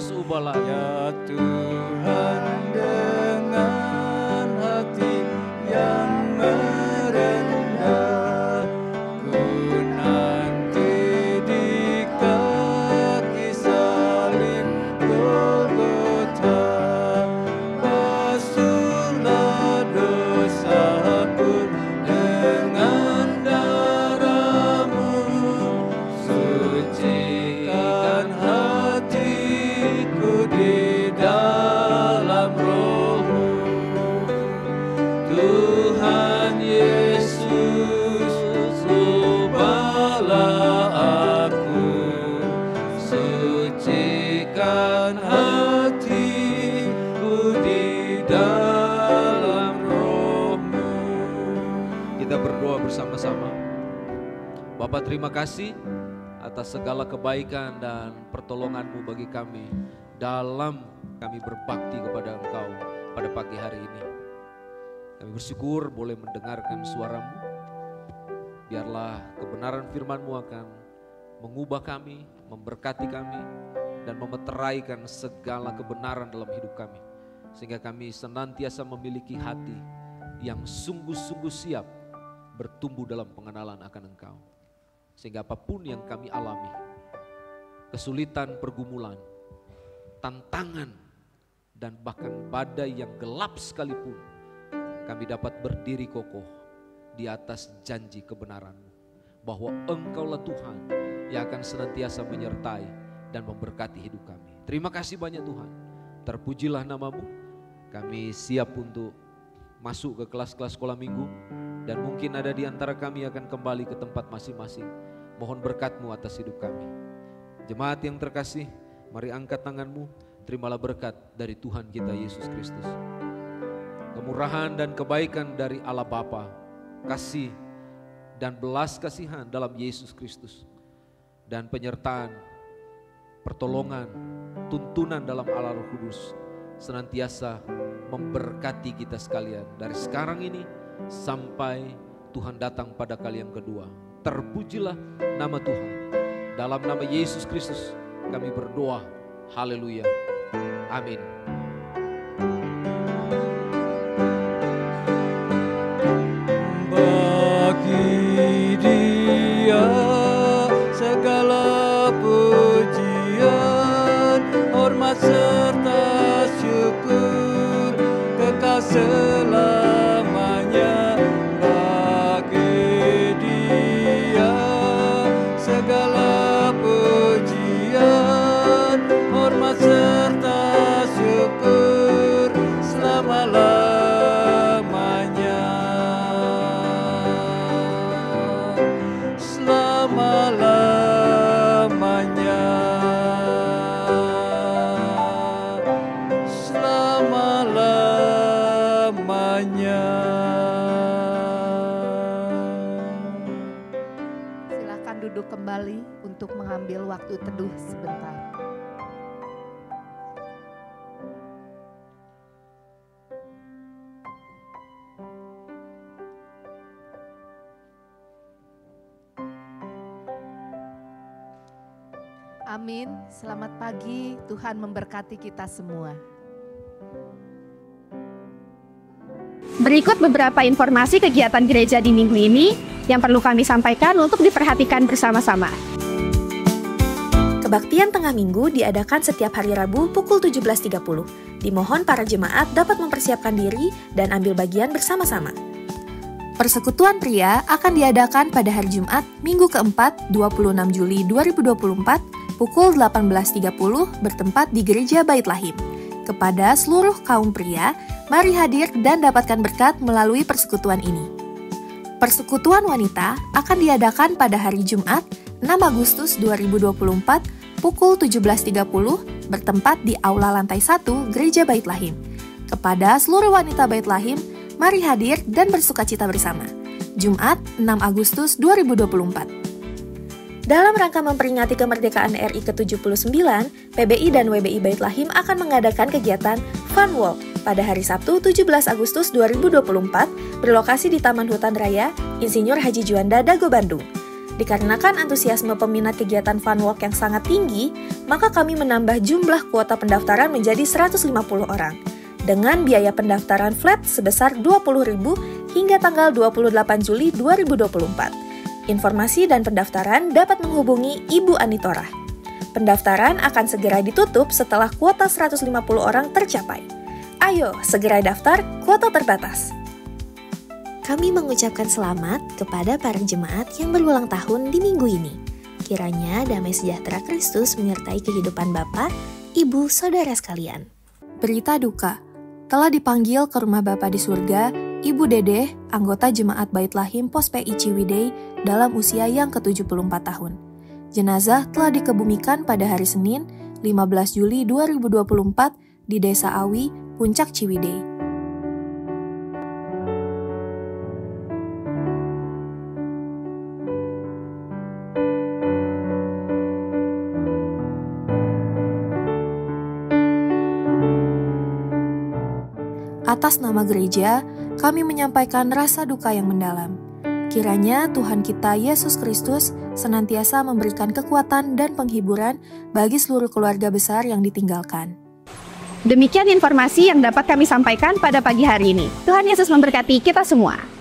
Yesus ubahlah. Ya Tuhan, dengan hati yang merendah, ku nanti di kaki salib Golgota. Basuhlah dosaku dengan darah-Mu, sucikan hatiku di dalam Roh-Mu. Tuhan Yesus, ubahlah aku, sucikan hatiku di dalam Roh-Mu. Kita berdoa bersama-sama. Bapa, terima kasih atas segala kebaikan dan pertolongan-Mu bagi kami dalam kami berbakti kepada Engkau pada pagi hari ini. Kami bersyukur boleh mendengarkan suara-Mu. Biarlah kebenaran firman-Mu akan mengubah kami, memberkati kami, dan memeteraikan segala kebenaran dalam hidup kami. Sehingga kami senantiasa memiliki hati yang sungguh-sungguh siap bertumbuh dalam pengenalan akan Engkau. Sehingga apapun yang kami alami, kesulitan, pergumulan, tantangan, dan bahkan badai yang gelap sekalipun, kami dapat berdiri kokoh di atas janji kebenaran-Mu, bahwa Engkaulah Tuhan yang akan senantiasa menyertai dan memberkati hidup kami. Terima kasih banyak Tuhan, terpujilah nama-Mu. Kami siap untuk masuk ke kelas-kelas sekolah minggu, dan mungkin ada di antara kami akan kembali ke tempat masing-masing. Mohon berkat-Mu atas hidup kami. Jemaat yang terkasih, mari angkat tangan-Mu, terimalah berkat dari Tuhan kita Yesus Kristus. Kemurahan dan kebaikan dari Allah Bapa, kasih dan belas kasihan dalam Yesus Kristus, dan penyertaan, pertolongan, tuntunan dalam Allah Roh Kudus senantiasa memberkati kita sekalian dari sekarang ini sampai Tuhan datang pada kali yang kedua. Terpujilah nama Tuhan. Dalam nama Yesus Kristus kami berdoa. Haleluya. Amin. Bagi Dia segala pujian, hormat serta syukur, kekal selamanya. Bagi Dia segala pujian, hormat serta syukur, selama-lamanya. Selama-lamanya. Selama-lamanya. Silakan duduk kembali untuk mengambil waktu teduh sebentar. Amin. Selamat pagi, Tuhan memberkati kita semua. Berikut beberapa informasi kegiatan gereja di minggu ini yang perlu kami sampaikan untuk diperhatikan bersama-sama. Kebaktian tengah minggu diadakan setiap hari Rabu pukul 17.30. Dimohon para jemaat dapat mempersiapkan diri dan ambil bagian bersama-sama. Persekutuan pria akan diadakan pada hari Jumat, minggu keempat, 26 Juli 2024, pukul 18.30 bertempat di Gereja Bait Lahim. Kepada seluruh kaum pria, mari hadir dan dapatkan berkat melalui persekutuan ini. Persekutuan wanita akan diadakan pada hari Jumat, 6 Agustus 2024, pukul 17.30 bertempat di Aula Lantai 1 Gereja Bait Lahim. Kepada seluruh wanita Bait Lahim, mari hadir dan bersukacita bersama. Jumat, 6 Agustus 2024. Dalam rangka memperingati kemerdekaan RI ke-79, PBI dan WBI Bait Lahim akan mengadakan kegiatan Fun Walk pada hari Sabtu 17 Agustus 2024 berlokasi di Taman Hutan Raya Insinyur Haji Juanda, Dago, Bandung. Dikarenakan antusiasme peminat kegiatan Fun Walk yang sangat tinggi, maka kami menambah jumlah kuota pendaftaran menjadi 150 orang, dengan biaya pendaftaran flat sebesar Rp20.000 hingga tanggal 28 Juli 2024. Informasi dan pendaftaran dapat menghubungi Ibu Anitora. Pendaftaran akan segera ditutup setelah kuota 150 orang tercapai. Ayo, segera daftar, kuota terbatas. Kami mengucapkan selamat kepada para jemaat yang berulang tahun di minggu ini. Kiranya damai sejahtera Kristus menyertai kehidupan Bapak, Ibu, Saudara sekalian. Berita duka, telah dipanggil ke rumah Bapa di surga, Ibu Dedeh, anggota Jemaat Bait Lahim Pos PI Ciwidey dalam usia yang ke-74 tahun. Jenazah telah dikebumikan pada hari Senin, 15 Juli 2024 di Desa Awi, Puncak Ciwidey. Atas nama gereja, kami menyampaikan rasa duka yang mendalam. Kiranya Tuhan kita Yesus Kristus senantiasa memberikan kekuatan dan penghiburan bagi seluruh keluarga besar yang ditinggalkan. Demikian informasi yang dapat kami sampaikan pada pagi hari ini. Tuhan Yesus memberkati kita semua.